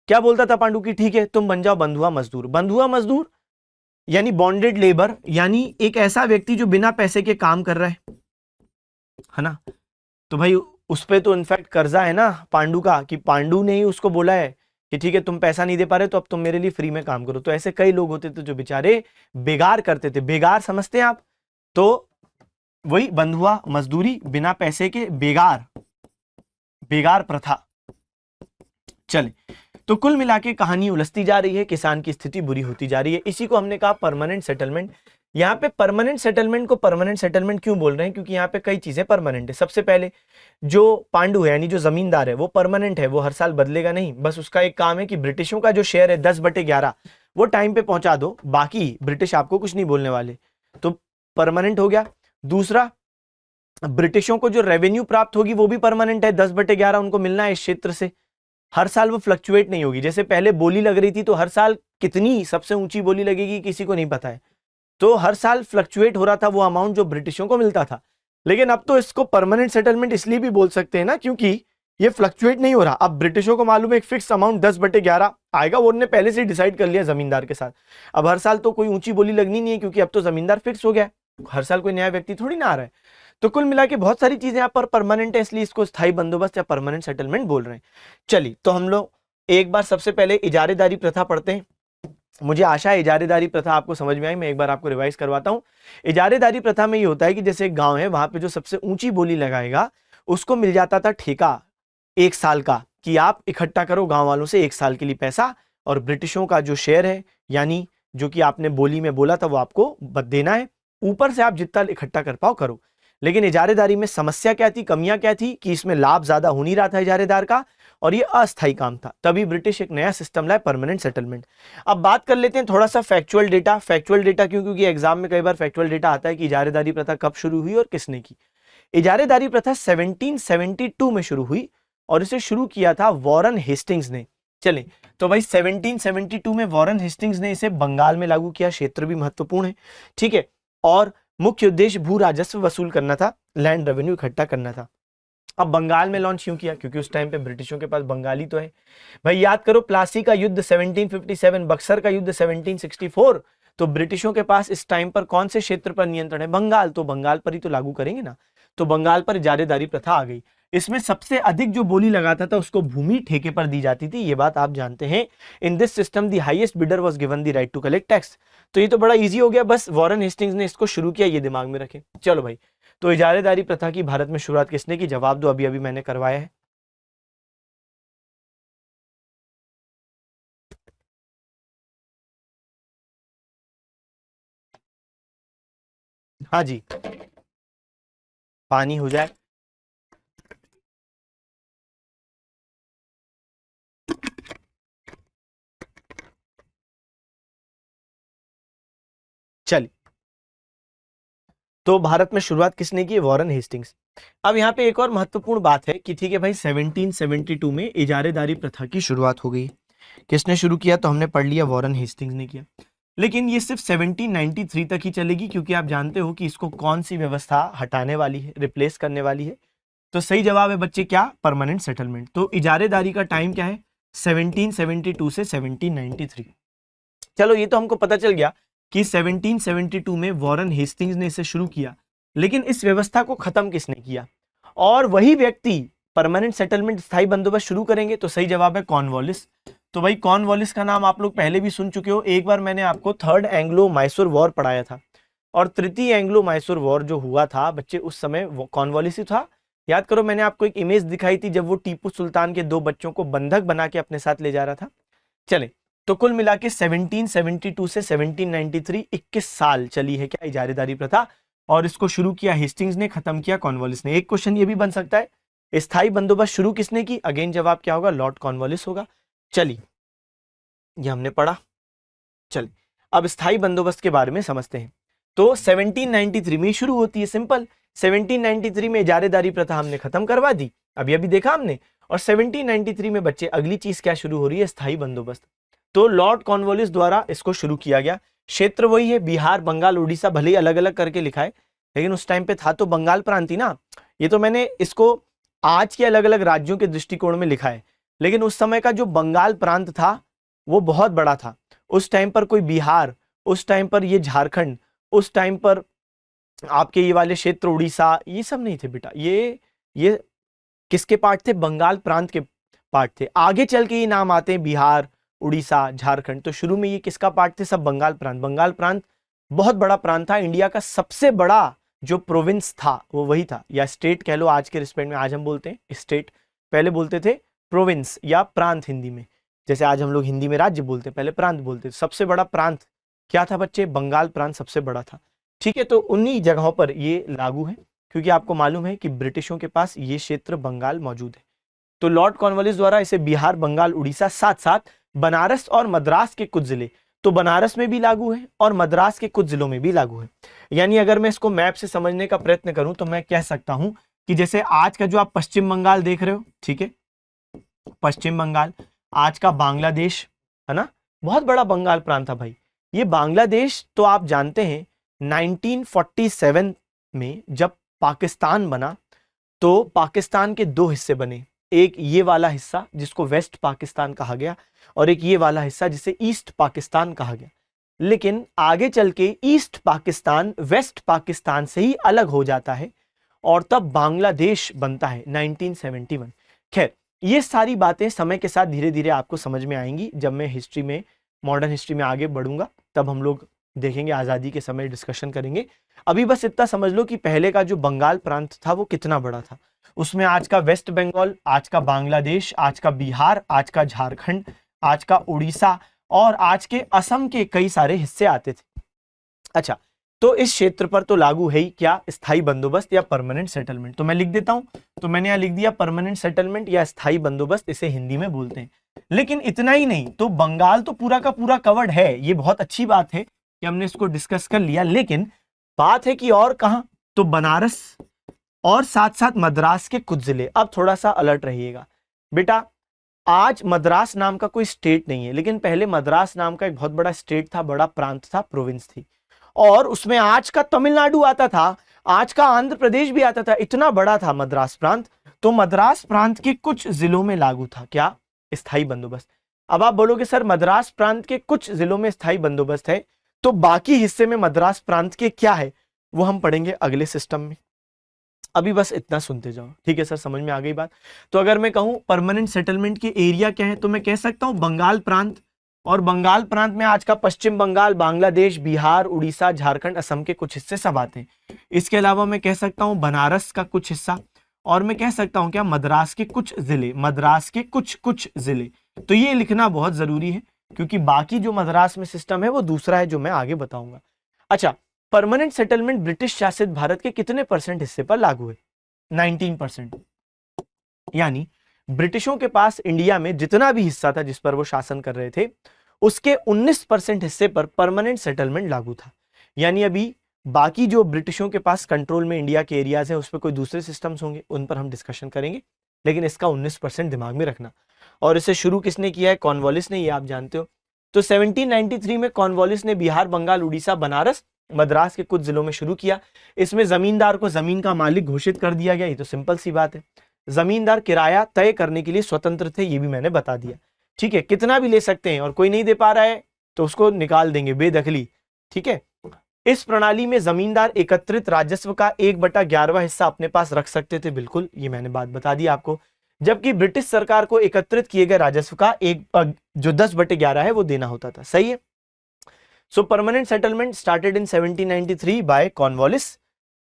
क्या बोलता था पांडु की ठीक है तुम बन जाओ बंधुआ मजदूर। बंधुआ मजदूर यानी बॉन्डेड लेबर, यानी एक ऐसा व्यक्ति जो बिना पैसे के काम कर रहा है ना। तो भाई उस पे तो इनफैक्ट कर्जा है ना पांडु का, कि पांडु ने ही उसको बोला है कि ठीक है तुम पैसा नहीं दे पा रहे तो अब तुम मेरे लिए फ्री में काम करो। तो ऐसे कई लोग होते थे जो बेचारे बेगार करते थे। बेगार समझते हैं आप? तो वही बंधुआ मजदूरी, बिना पैसे के बेगार, बेगार प्रथा। चले, तो कुल मिला के कहानी उलझती जा रही है, किसान की स्थिति बुरी होती जा रही है। इसी को हमने कहा परमानेंट सेटलमेंट, यहाँ पे परमानेंट सेटलमेंट को परमानेंट सेटलमेंट क्यों बोल रहे हैं? क्योंकि यहाँ पे कई चीजें परमानेंट है। सबसे पहले जो पांडु है यानी जो जमींदार है वो परमानेंट है, वो हर साल बदलेगा नहीं, बस उसका एक काम है कि ब्रिटिशों का जो शेयर है 10/11 वो टाइम पे पहुंचा दो, बाकी ब्रिटिश आपको कुछ नहीं बोलने वाले, तो परमानेंट हो गया। दूसरा, ब्रिटिशों को जो रेवेन्यू प्राप्त होगी वो भी परमानेंट है, 10/11 उनको मिलना है इस क्षेत्र से, हर साल वो फ्लक्चुएट नहीं होगी। जैसे पहले बोली लग रही थी तो हर साल कितनी सबसे ऊंची बोली लगेगी किसी को नहीं पता है, तो हर साल फ्लक्चुएट हो रहा था वो अमाउंट जो ब्रिटिशों को मिलता था। लेकिन अब तो इसको परमानेंट सेटलमेंट इसलिए भी बोल सकते हैं ना, क्योंकि ये फ्लक्चुएट नहीं हो रहा। अब ब्रिटिशों को मालूम है एक फिक्स अमाउंट 10/11 आएगा, वो उन्होंने पहले से डिसाइड कर लिया जमींदार के साथ। अब हर साल तो कोई ऊंची बोली लगनी नहीं है, क्योंकि अब तो जमींदार फिक्स हो गया, हर साल कोई नया व्यक्ति थोड़ी ना आ रहा है। तो कुल मिला के बहुत सारी चीजें यहाँ पर परमानेंट है, इसलिए इसको स्थायी बंदोबस्त या परमानेंट सेटलमेंट बोल रहे हैं। चलिए, तो हम लोग एक बार सबसे पहले इजारेदारी प्रथा पढ़ते हैं। मुझे आशा है इजारेदारी प्रथा आपको समझ में आई, मैं एक बार आपको रिवाइज करवाता हूं। इजारेदारी प्रथा में ये होता है कि जैसे एक गांव है, वहां पे जो सबसे ऊंची बोली लगाएगा उसको मिल जाता था ठेका 1 साल का, कि आप इकट्ठा करो गांव वालों से 1 साल के लिए पैसा, और ब्रिटिशों का जो शेयर है यानी जो कि आपने बोली में बोला था वो आपको देना है, ऊपर से आप जितना इकट्ठा कर पाओ करो। लेकिन इजारेदारी में समस्या क्या थी, कमियां क्या थी, कि इसमें लाभ ज्यादा हो नहीं रहा था इजारेदार का, और ये अस्थायी काम था। तभी ब्रिटिश एक नया सिस्टम लाए, परमानेंट सेटलमेंट। अब बात कर लेते हैं थोड़ा सा फैक्चुअल डेटा। फैक्चुअल डेटा क्यों? क्योंकि एग्जाम में कई बार फैक्चुअल डेटा आता है कि इजारेदारी प्रथा कब शुरू हुई और किसने की। इजारेदारी प्रथा 1772 में शुरू हुई और इसे शुरू किया था वॉरेन हेस्टिंग्स ने। चले, तो भाई 1772 में वॉरेन हेस्टिंग्स ने इसे बंगाल में लागू किया, क्षेत्र भी महत्वपूर्ण है, ठीक है, और मुख्य उद्देश्य भू राजस्व वसूल करना था, लैंड रेवेन्यू इकट्ठा करना था। अब बंगाल में लॉन्च क्यों किया? क्योंकि उस टाइम पे ब्रिटिशों के पास बंगाली तो है। भाई याद करो, प्लासी का युद्ध 1757, बक्सर का युद्ध 1764, तो ब्रिटिशों के पास इस टाइम पर कौन से क्षेत्र पर नियंत्रण है? बंगाल, तो बंगाल पर ही तो लागू करेंगे ना। तो बंगाल पर इजारेदारी प्रथा आ गई। इसमें सबसे अधिक जो बोली लगाता था उसको भूमि ठेके पर दी जाती थी, ये बात आप जानते हैं। In this system the highest bidder was given the right to collect tax. तो ये तो बड़ा इजी हो गया, बस वॉरेन हेस्टिंग्स ने इसको शुरू किया, ये दिमाग में रखें। चलो भाई, तो इजारेदारी प्रथा की भारत में शुरुआत किसने की? जवाब दो, अभी अभी मैंने करवाया है। हाँ जी, पानी हो जाए। चलिए, तो भारत में शुरुआत किसने की? Warren Hastings. अब यहाँ पे एक और महत्वपूर्ण बात है कि ठीक है भाई, 1772 में इजारेदारी प्रथा की शुरुआत हो गई। किसने शुरू किया? तो हमने पढ़ लिया, वॉरेन हेस्टिंग्स ने किया। लेकिन ये सिर्फ 1793 तक ही चलेगी, क्योंकि आप जानते हो कि इसको कौन सी व्यवस्था हटाने वाली है, रिप्लेस करने वाली है। तो सही जवाब है बच्चे क्या? Permanent settlement. तो इजारेदारी का टाइम क्या है? 1772 से 1793। चलो, ये तो हमको पता चल गया कि 1772 में वॉरेन हेस्टिंग्स ने इसे शुरू किया, लेकिन इस व्यवस्था को खत्म किसने किया? और वही व्यक्ति परमानेंट सेटलमेंट, स्थायी बंदोबस्त शुरू करेंगे। तो सही जवाब है कॉर्नवालिस। तो भाई कॉर्नवालिस का नाम आप लोग पहले भी सुन चुके हो, एक बार मैंने आपको थर्ड एंग्लो मैसूर वॉर पढ़ाया था, और तृतीय एंग्लो मैसूर वॉर जो हुआ था बच्चे, उस समय कॉर्नवालिस ही था। याद करो, मैंने आपको एक इमेज दिखाई थी जब वो टीपू सुल्तान के 2 बच्चों को बंधक बना के अपने साथ ले जा रहा था। चले, तो कुल मिला के 1772 से 1793 21 साल चली है क्या इजारेदारी प्रथा, और इसको शुरू किया हेस्टिंग्स ने, खत्म किया कॉर्नवालिस ने। एक क्वेश्चन ये भी बन सकता है, स्थायी बंदोबस्त शुरू किसने की? अगेन जवाब क्या होगा? लॉर्ड कॉर्नवालिस होगा। चलिए, ये हमने पढ़ा। चलिए, अब स्थायी बंदोबस्त के बारे में समझते हैं। तो 1793 में शुरू होती है, सिंपल। 1793 में इजारेदारी प्रथा हमने खत्म करवा दी, अभी अभी देखा हमने। और 1793 में बच्चे अगली चीज क्या शुरू हो रही है? स्थायी बंदोबस्त। तो लॉर्ड कॉर्नवालिस द्वारा इसको शुरू किया गया। क्षेत्र वही है, बिहार, बंगाल, उड़ीसा, भले ही अलग अलग करके लिखा है, लेकिन उस टाइम पे था तो बंगाल प्रांत ही ना। ये तो मैंने इसको आज के अलग अलग राज्यों के दृष्टिकोण में लिखा है, लेकिन उस समय का जो बंगाल प्रांत था वो बहुत बड़ा था। उस टाइम पर कोई बिहार, उस टाइम पर ये झारखंड, उस टाइम पर आपके ये वाले क्षेत्र उड़ीसा, ये सब नहीं थे बेटा। ये किसके पार्ट थे? बंगाल प्रांत के पार्ट थे। आगे चल के ये नाम आते हैं बिहार, उड़ीसा, झारखंड। तो शुरू में ये किसका पार्ट थे? सब बंगाल प्रांत। बंगाल प्रांत बहुत बड़ा प्रांत था, इंडिया का सबसे बड़ा जो प्रोविंस था वो वही था, या स्टेट कह लो आज के रिस्पेक्ट में। आज हम बोलते हैं स्टेट, पहले बोलते थे प्रोविंस या प्रांत हिंदी में। जैसे आज हम लोग हिंदी में राज्य बोलते हैं, पहले प्रांत बोलते थे। सबसे बड़ा प्रांत क्या था बच्चे? बंगाल प्रांत सबसे बड़ा था। ठीक है, तो उन्हीं जगहों पर ये लागू है, क्योंकि आपको मालूम है कि ब्रिटिशों के पास ये क्षेत्र बंगाल मौजूद है। तो लॉर्ड कॉर्नवालिस द्वारा इसे बिहार, बंगाल, उड़ीसा, साथ साथ बनारस और मद्रास के कुछ जिले, तो बनारस में भी लागू है और मद्रास के कुछ जिलों में भी लागू है। यानी अगर मैं इसको मैप से समझने का प्रयत्न करूं तो मैं कह सकता हूं कि जैसे आज का जो आप पश्चिम बंगाल देख रहे हो, ठीक है, पश्चिम बंगाल, आज का बांग्लादेश, है ना, बहुत बड़ा बंगाल प्रांत था भाई। ये बांग्लादेश तो आप जानते हैं 1947 में जब पाकिस्तान बना तो पाकिस्तान के दो हिस्से बने, एक ये वाला हिस्सा जिसको वेस्ट पाकिस्तान कहा गया और एक ये वाला हिस्सा जिसे ईस्ट पाकिस्तान कहा गया। लेकिन आगे चल के ईस्ट पाकिस्तान वेस्ट पाकिस्तान से ही अलग हो जाता है और तब बांग्लादेश बनता है 1971। खैर, ये सारी बातें समय के साथ धीरे धीरे आपको समझ में आएंगी। जब मैं हिस्ट्री में, मॉडर्न हिस्ट्री में आगे बढ़ूंगा तब हम लोग देखेंगे, आज़ादी के समय डिस्कशन करेंगे। अभी बस इतना समझ लो कि पहले का जो बंगाल प्रांत था वो कितना बड़ा था। उसमें आज का वेस्ट बंगाल, आज का बांग्लादेश, आज का बिहार, आज का झारखंड, आज का उड़ीसा और आज के असम के कई सारे हिस्से आते थे। अच्छा, तो इस क्षेत्र पर तो लागू है ही क्या? स्थायी बंदोबस्त या परमानेंट सेटलमेंट। तो मैं लिख देता हूं, तो मैंने यहां लिख दिया परमानेंट सेटलमेंट या स्थायी बंदोबस्त, इसे हिंदी में बोलते हैं। लेकिन इतना ही नहीं, तो बंगाल तो पूरा का पूरा कवर्ड है, ये बहुत अच्छी बात है कि हमने इसको डिस्कस कर लिया। लेकिन बात है कि और कहां? तो बनारस और साथ साथ मद्रास के कुछ जिले। अब थोड़ा सा अलर्ट रहिएगा बेटा, आज मद्रास नाम का कोई स्टेट नहीं है, लेकिन पहले मद्रास नाम का एक बहुत बड़ा स्टेट था, बड़ा प्रांत था, प्रोविंस थी, और उसमें आज का तमिलनाडु आता था, आज का आंध्र प्रदेश भी आता था, इतना बड़ा था मद्रास प्रांत। तो मद्रास प्रांत के कुछ जिलों में लागू था क्या? स्थायी बंदोबस्त। अब आप बोलोगे सर मद्रास प्रांत के कुछ जिलों में स्थायी बंदोबस्त है, तो बाकी हिस्से में मद्रास प्रांत के क्या है वो हम पढ़ेंगे अगले सिस्टम में। अभी बस इतना सुनते जाओ, ठीक है सर, समझ में आ गई बात। तो अगर मैं कहूं परमानेंट सेटलमेंट के एरिया क्या है, तो मैं कह सकता हूं बंगाल प्रांत, और बंगाल प्रांत में आज का पश्चिम बंगाल, बांग्लादेश, बिहार, उड़ीसा, झारखंड, असम के कुछ हिस्से सब आते हैं। इसके अलावा मैं कह सकता हूं बनारस का कुछ हिस्सा, और मैं कह सकता हूं क्या, मद्रास के कुछ जिले, मद्रास के कुछ जिले। तो ये लिखना बहुत जरूरी है, क्योंकि बाकी जो मद्रास में सिस्टम है वो दूसरा है जो मैं आगे बताऊंगा। अच्छा, परमानेंट सेटलमेंट ब्रिटिश शासित भारत के कितने परसेंट हिस्से पर लागू है? 19%। यानी ब्रिटिशों के पास इंडिया में जितना भी हिस्सा था जिस पर वो शासन कर रहे थे, उसके 19% हिस्से पर परमानेंट सेटलमेंट लागू था। यानी अभी बाकी जो ब्रिटिशों के पास कंट्रोल में इंडिया के एरियाज है उस पर कोई दूसरे सिस्टम्स होंगे, उन पर हम डिस्कशन करेंगे, लेकिन इसका 19% दिमाग में रखना। और इसे शुरू किसने किया है? कॉर्नवालिस ने, ये आप जानते हो। तो 1793 में कॉर्नवालिस ने बिहार, बंगाल, उड़ीसा, बनारस, मद्रास के कुछ जिलों में शुरू किया। इसमें जमींदार को जमीन का मालिक घोषित कर दिया गया, ये तो सिंपल सी बात है। जमींदार किराया तय करने के लिए स्वतंत्र थे, ये भी मैंने बता दिया, ठीक है, कितना भी ले सकते हैं, और कोई नहीं दे पा रहा है तो उसको निकाल देंगे, बेदखली, ठीक है। इस प्रणाली में जमींदार एकत्रित राजस्व का 1/11 हिस्सा अपने पास रख सकते थे, बिल्कुल, ये मैंने बात बता दी आपको। जबकि ब्रिटिश सरकार को एकत्रित किए गए राजस्व का जो 10/11 है वो देना होता था, सही है। So permanent settlement started in 1793 by Cornwallis.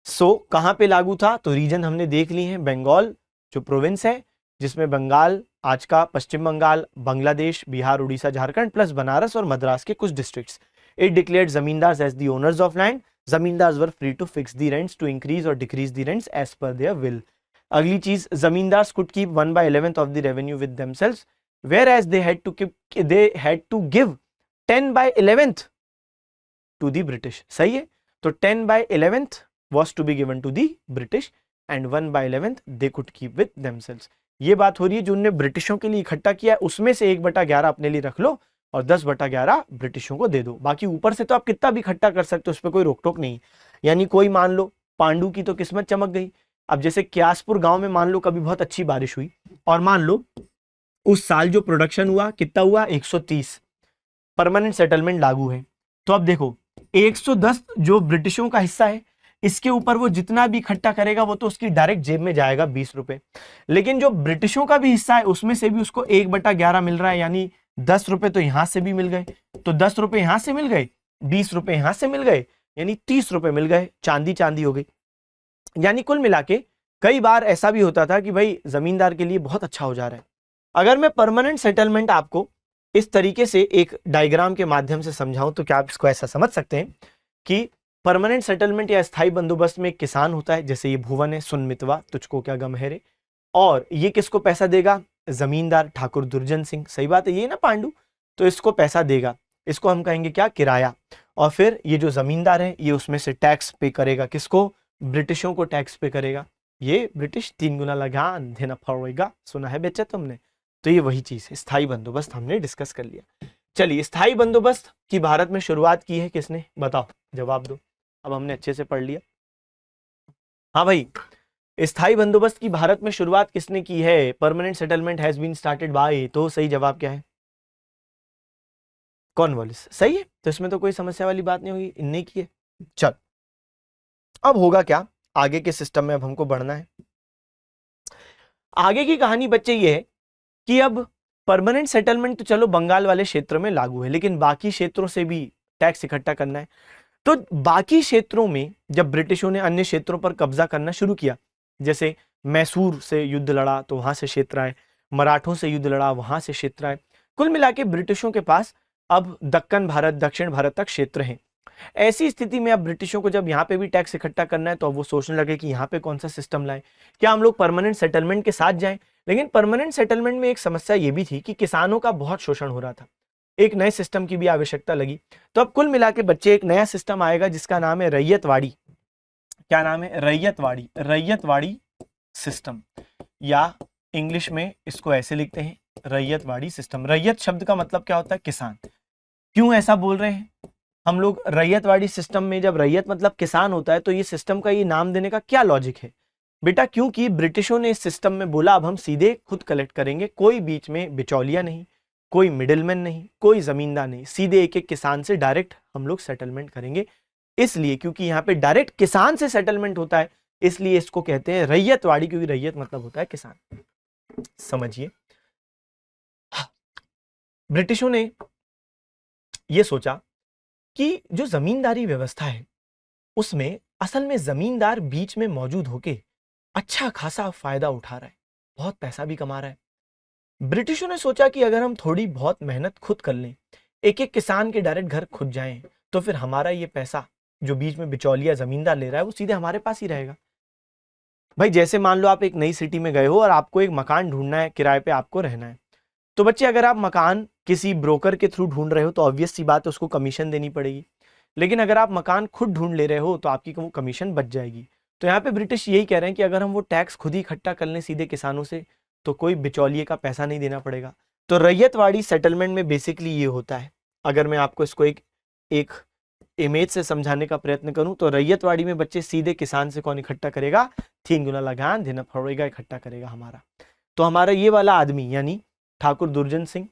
So कहां पे लागू था? तो रीजन हमने देख ली है, बंगाल जो प्रोविंस है, जिसमें बंगाल, आज का पश्चिम बंगाल, बांग्लादेश, बिहार, उड़ीसा, झारखंड, प्लस बनारस और मद्रास के कुछ districts. It declared zamindars as the owners of land. Zamindars were free to fix the rents, to increase और decrease the rents as per their will. अगली चीज, zamindars could keep 1/11 of the revenue with themselves, whereas they had to give 10/11 to the British, सही है। तो 10/11 was to be given to the British and 1/11 they could keep with themselves। ये बात हो रही है जो उन्होंने ब्रिटिशों के लिए इकट्ठा किया, उसमें से 1/11 अपने लिए रख लो और 10/11 ब्रिटिशों को दे दो। बाकी ऊपर से तो आप कितना भी इकट्ठा कर सकते हो, उस पर कोई रोक टोक नहीं। यानी कोई मान लो पांडु की तो किस्मत चमक गई। अब जैसे क्यासपुर गांव में मान लो कभी बहुत अच्छी बारिश हुई, और मान लो उस साल जो प्रोडक्शन हुआ कितना हुआ? 130। परमानेंट सेटलमेंट लागू है। तो अब देखो 110 जो ब्रिटिशों का हिस्सा है, इसके ऊपर वो जितना भी इकट्ठा करेगा वो तो उसकी डायरेक्ट जेब में जाएगा 20 रुपए। लेकिन जो ब्रिटिशों का भी हिस्सा है उसमें से भी उसको 1/11 मिल रहा है, यानी 10 रुपए तो यहां से भी मिल गए, तो 10 रुपए यहां से मिल गए, 20 रुपए यहां से मिल गए, यानी 30 रुपए मिल गए, चांदी चांदी हो गई। यानी कुल मिला के कई बार ऐसा भी होता था कि भाई जमींदार के लिए बहुत अच्छा हो जा रहा है। अगर मैं परमानेंट सेटलमेंट आपको इस तरीके से एक डायग्राम के माध्यम से समझाऊं तो क्या आप इसको ऐसा समझ सकते हैं कि परमानेंट सेटलमेंट या स्थायी बंदोबस्त में एक किसान होता है, जैसे ये भुवन है, सुन मितवा तुझको क्या गम है रे, और ये किसको पैसा देगा? जमींदार ठाकुर दुर्जन सिंह, सही बात है, ये ना पांडु, तो इसको पैसा देगा, इसको हम कहेंगे क्या? किराया। और फिर ये जो जमींदार है ये उसमें से टैक्स पे करेगा, किसको? ब्रिटिशों को टैक्स पे करेगा। ये ब्रिटिश 3 गुना लगान देना पड़ेगा, सुना है बेचा तुमने? तो ये वही चीज है, स्थायी बंदोबस्त हमने डिस्कस कर लिया। चलिए, स्थायी बंदोबस्त की भारत में शुरुआत की है किसने? बताओ, जवाब दो। अब हमने अच्छे से पढ़ लिया। हाँ भाई, स्थायी बंदोबस्त की भारत में शुरुआत किसने की है? Permanent settlement has been started by, तो सही जवाब क्या है? कॉर्नवालिस, सही है, तो इसमें तो कोई समस्या वाली बात नहीं होगी, इनने की है। चल, अब होगा क्या? आगे के सिस्टम में अब हमको बढ़ना है। आगे की कहानी बच्चे ये है कि अब परमानेंट सेटलमेंट तो चलो बंगाल वाले क्षेत्र में लागू है, लेकिन बाकी क्षेत्रों से भी टैक्स इकट्ठा करना है। तो बाकी क्षेत्रों में जब ब्रिटिशों ने अन्य क्षेत्रों पर कब्जा करना शुरू किया, जैसे मैसूर से युद्ध लड़ा तो वहां से क्षेत्र आए, मराठों से युद्ध लड़ा वहां से क्षेत्र आए, कुल मिला के ब्रिटिशों के पास अब दक्कन भारत, दक्षिण भारत तक क्षेत्र हैं। ऐसी स्थिति में अब ब्रिटिशों को जब यहाँ पे भी टैक्स इकट्ठा करना है तो अब वो सोचने लगे कि यहाँ पे कौन सा सिस्टम लाए, क्या हम लोग परमानेंट सेटलमेंट के साथ जाएं? लेकिन परमानेंट सेटलमेंट में एक समस्या ये भी थी कि किसानों का बहुत शोषण हो रहा था, एक नए सिस्टम की भी आवश्यकता लगी। तो अब कुल मिला के बच्चे एक नया सिस्टम आएगा जिसका नाम है रैयतवाड़ी। क्या नाम है? रैयतवाड़ी, रैयतवाड़ी सिस्टम, या इंग्लिश में इसको ऐसे लिखते हैं, रैयतवाड़ी सिस्टम। रैयत शब्द का मतलब क्या होता है? किसान। क्यों ऐसा बोल रहे हैं हम लोग? रैयतवाड़ी सिस्टम में जब रैयत मतलब किसान होता है तो ये सिस्टम का ये नाम देने का क्या लॉजिक है बेटा? क्योंकि ब्रिटिशों ने इस सिस्टम में बोला अब हम सीधे खुद कलेक्ट करेंगे, कोई बीच में बिचौलिया नहीं, कोई मिडिलमैन नहीं, कोई जमींदार नहीं, सीधे एक एक किसान से डायरेक्ट हम लोग सेटलमेंट करेंगे। इसलिए क्योंकि यहाँ पे डायरेक्ट किसान से सेटलमेंट होता है, इसलिए इसको कहते हैं रैयतवाड़ी, क्योंकि रैयत मतलब होता है किसान। समझिए, ब्रिटिशों ने यह सोचा कि जो जमींदारी व्यवस्था है उसमें असल में जमींदार बीच में मौजूद होके अच्छा खासा फायदा उठा रहा है, बहुत पैसा भी कमा रहा है। ब्रिटिशों ने सोचा कि अगर हम थोड़ी बहुत मेहनत खुद कर लें, एक एक किसान के डायरेक्ट घर खुद जाएं, तो फिर हमारा ये पैसा जो बीच में बिचौलिया जमींदार ले रहा है वो सीधे हमारे पास ही रहेगा। भाई जैसे मान लो आप एक नई सिटी में गए हो और आपको एक मकान ढूंढना है, किराए पे आपको रहना है, तो बच्चे अगर आप मकान किसी ब्रोकर के थ्रू ढूंढ रहे हो तो ऑब्वियस सी बात है उसको कमीशन देनी पड़ेगी। लेकिन अगर आप मकान खुद ढूंढ ले रहे हो तो आपकी वो कमीशन बच जाएगी। तो यहाँ पे ब्रिटिश यही कह रहे हैं कि अगर हम वो टैक्स खुद ही इकट्ठा कर लें सीधे किसानों से तो कोई बिचौलिए का पैसा नहीं देना पड़ेगा। तो रैयतवाड़ी सेटलमेंट में बेसिकली ये होता है। अगर मैं आपको इसको एक इमेज से समझाने का प्रयत्न करूं तो रैयतवाड़ी में बच्चे सीधे किसान से कौन इकट्ठा करेगा? 3 गुना लगान देना पड़ेगा, इकट्ठा करेगा हमारा। तो हमारा ये वाला आदमी यानी ठाकुर दुर्जन सिंह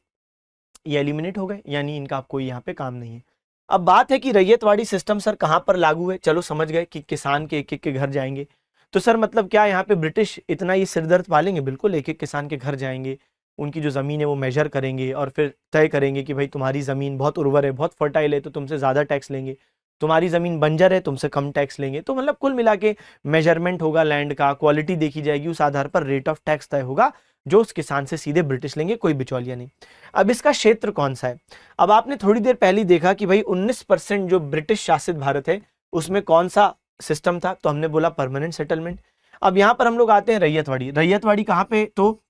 ये एलिमिनेट हो गए, यानी इनका कोई यहाँ पे काम नहीं है। अब बात है कि रैयतवाड़ी सिस्टम सर कहां पर लागू है? चलो समझ गए कि किसान के एक एक के घर जाएंगे। तो सर मतलब क्या यहाँ पे ब्रिटिश इतना ये सिरदर्द पालेंगे? बिल्कुल, एक एक किसान के घर जाएंगे, उनकी जो जमीन है वो मेजर करेंगे और फिर तय करेंगे कि भाई तुम्हारी जमीन बहुत उर्वर है, बहुत फर्टाइल है, तो तुमसे ज्यादा टैक्स लेंगे, तुम्हारी जमीन बंजर है, तुमसे कम टैक्स लेंगे। तो मतलब कुल मिला के मेजरमेंट होगा लैंड का, क्वालिटी देखी जाएगी, उस आधार पर रेट ऑफ टैक्स तय होगा जो उस किसान से सीधे ब्रिटिश लेंगे, कोई बिचौलिया नहीं। अब इसका क्षेत्र कौन सा है? अब आपने थोड़ी देर पहले देखा कि भाई 19% जो ब्रिटिश शासित भारत है उसमें कौन सा सिस्टम था? तो हमने बोला परमानेंट सेटलमेंट। अब यहां पर हम लोग आते हैं रैयतवाड़ी। रैयतवाड़ी कहां पे? तो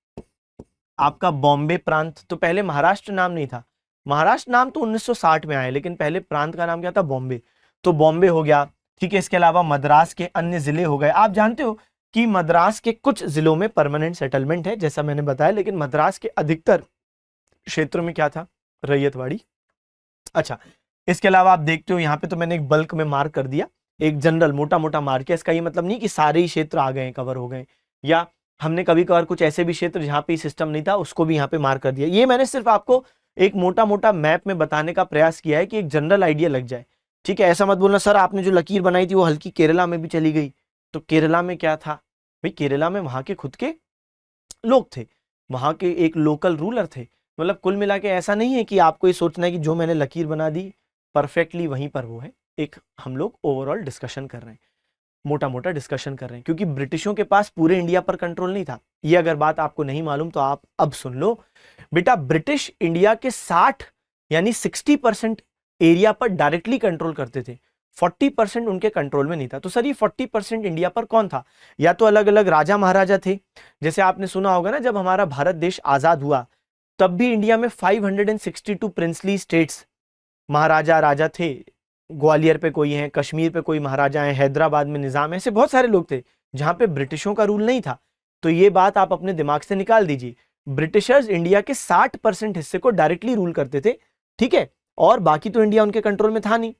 आपका बॉम्बे प्रांत। तो पहले महाराष्ट्र नाम नहीं था, महाराष्ट्र नाम तो 1960 में आया, लेकिन पहले प्रांत का नाम क्या था? बॉम्बे। तो बॉम्बे हो गया, ठीक है। इसके अलावा मद्रास के अन्य जिले हो गए। आप जानते हो कि मद्रास के कुछ जिलों में परमानेंट सेटलमेंट है जैसा मैंने बताया, लेकिन मद्रास के अधिकतर क्षेत्रों में क्या था? रैयतवाड़ी। अच्छा, इसके अलावा आप देखते हो यहाँ पे तो मैंने एक बल्क में मार्क कर दिया, एक जनरल मोटा मोटा मार्क है। इसका ये मतलब नहीं कि सारे ही क्षेत्र आ गए, कवर हो गए, या हमने कभी कभार कुछ ऐसे भी क्षेत्र जहां पे सिस्टम नहीं था उसको भी यहाँ पे मार्क कर दिया। ये मैंने सिर्फ आपको एक मोटा मोटा मैप में बताने का प्रयास किया है कि एक जनरल आइडिया लग जाए, ठीक है। ऐसा मत बोलना सर आपने जो लकीर बनाई थी वो हल्की केरला में भी चली गई। तो केरला में क्या था भाई? केरला में वहां के खुद के लोग थे, वहां के एक लोकल रूलर थे। मतलब कुल मिला के ऐसा नहीं है कि आपको ये सोचना है कि जो मैंने लकीर बना दी परफेक्टली वहीं पर वो है। एक हम लोग ओवरऑल डिस्कशन कर रहे हैं। मोटा मोटा डिस्कशन कर रहे हैं, क्योंकि ब्रिटिशों के पास पूरे इंडिया पर कंट्रोल नहीं था। ये अगर बात आपको नहीं मालूम तो आप अब सुन लो बेटा, ब्रिटिश इंडिया के 60 यानी 60% एरिया पर डायरेक्टली कंट्रोल करते थे, 40% उनके कंट्रोल में नहीं था। तो सर ये 40% इंडिया पर कौन था? या तो अलग अलग राजा महाराजा थे, जैसे आपने सुना होगा ना, जब हमारा भारत देश आजाद हुआ तब भी इंडिया में 562 प्रिंसली स्टेट्स महाराजा राजा थे। ग्वालियर पे कोई है, कश्मीर पे कोई महाराजा है, हैदराबाद में निजाम है, ऐसे बहुत सारे लोग थे जहां पे ब्रिटिशों का रूल नहीं था। तो ये बात आप अपने दिमाग से निकाल दीजिए, ब्रिटिशर्स इंडिया के 60% हिस्से को डायरेक्टली रूल करते थे, ठीक है, और बाकी तो इंडिया उनके कंट्रोल में था नहीं।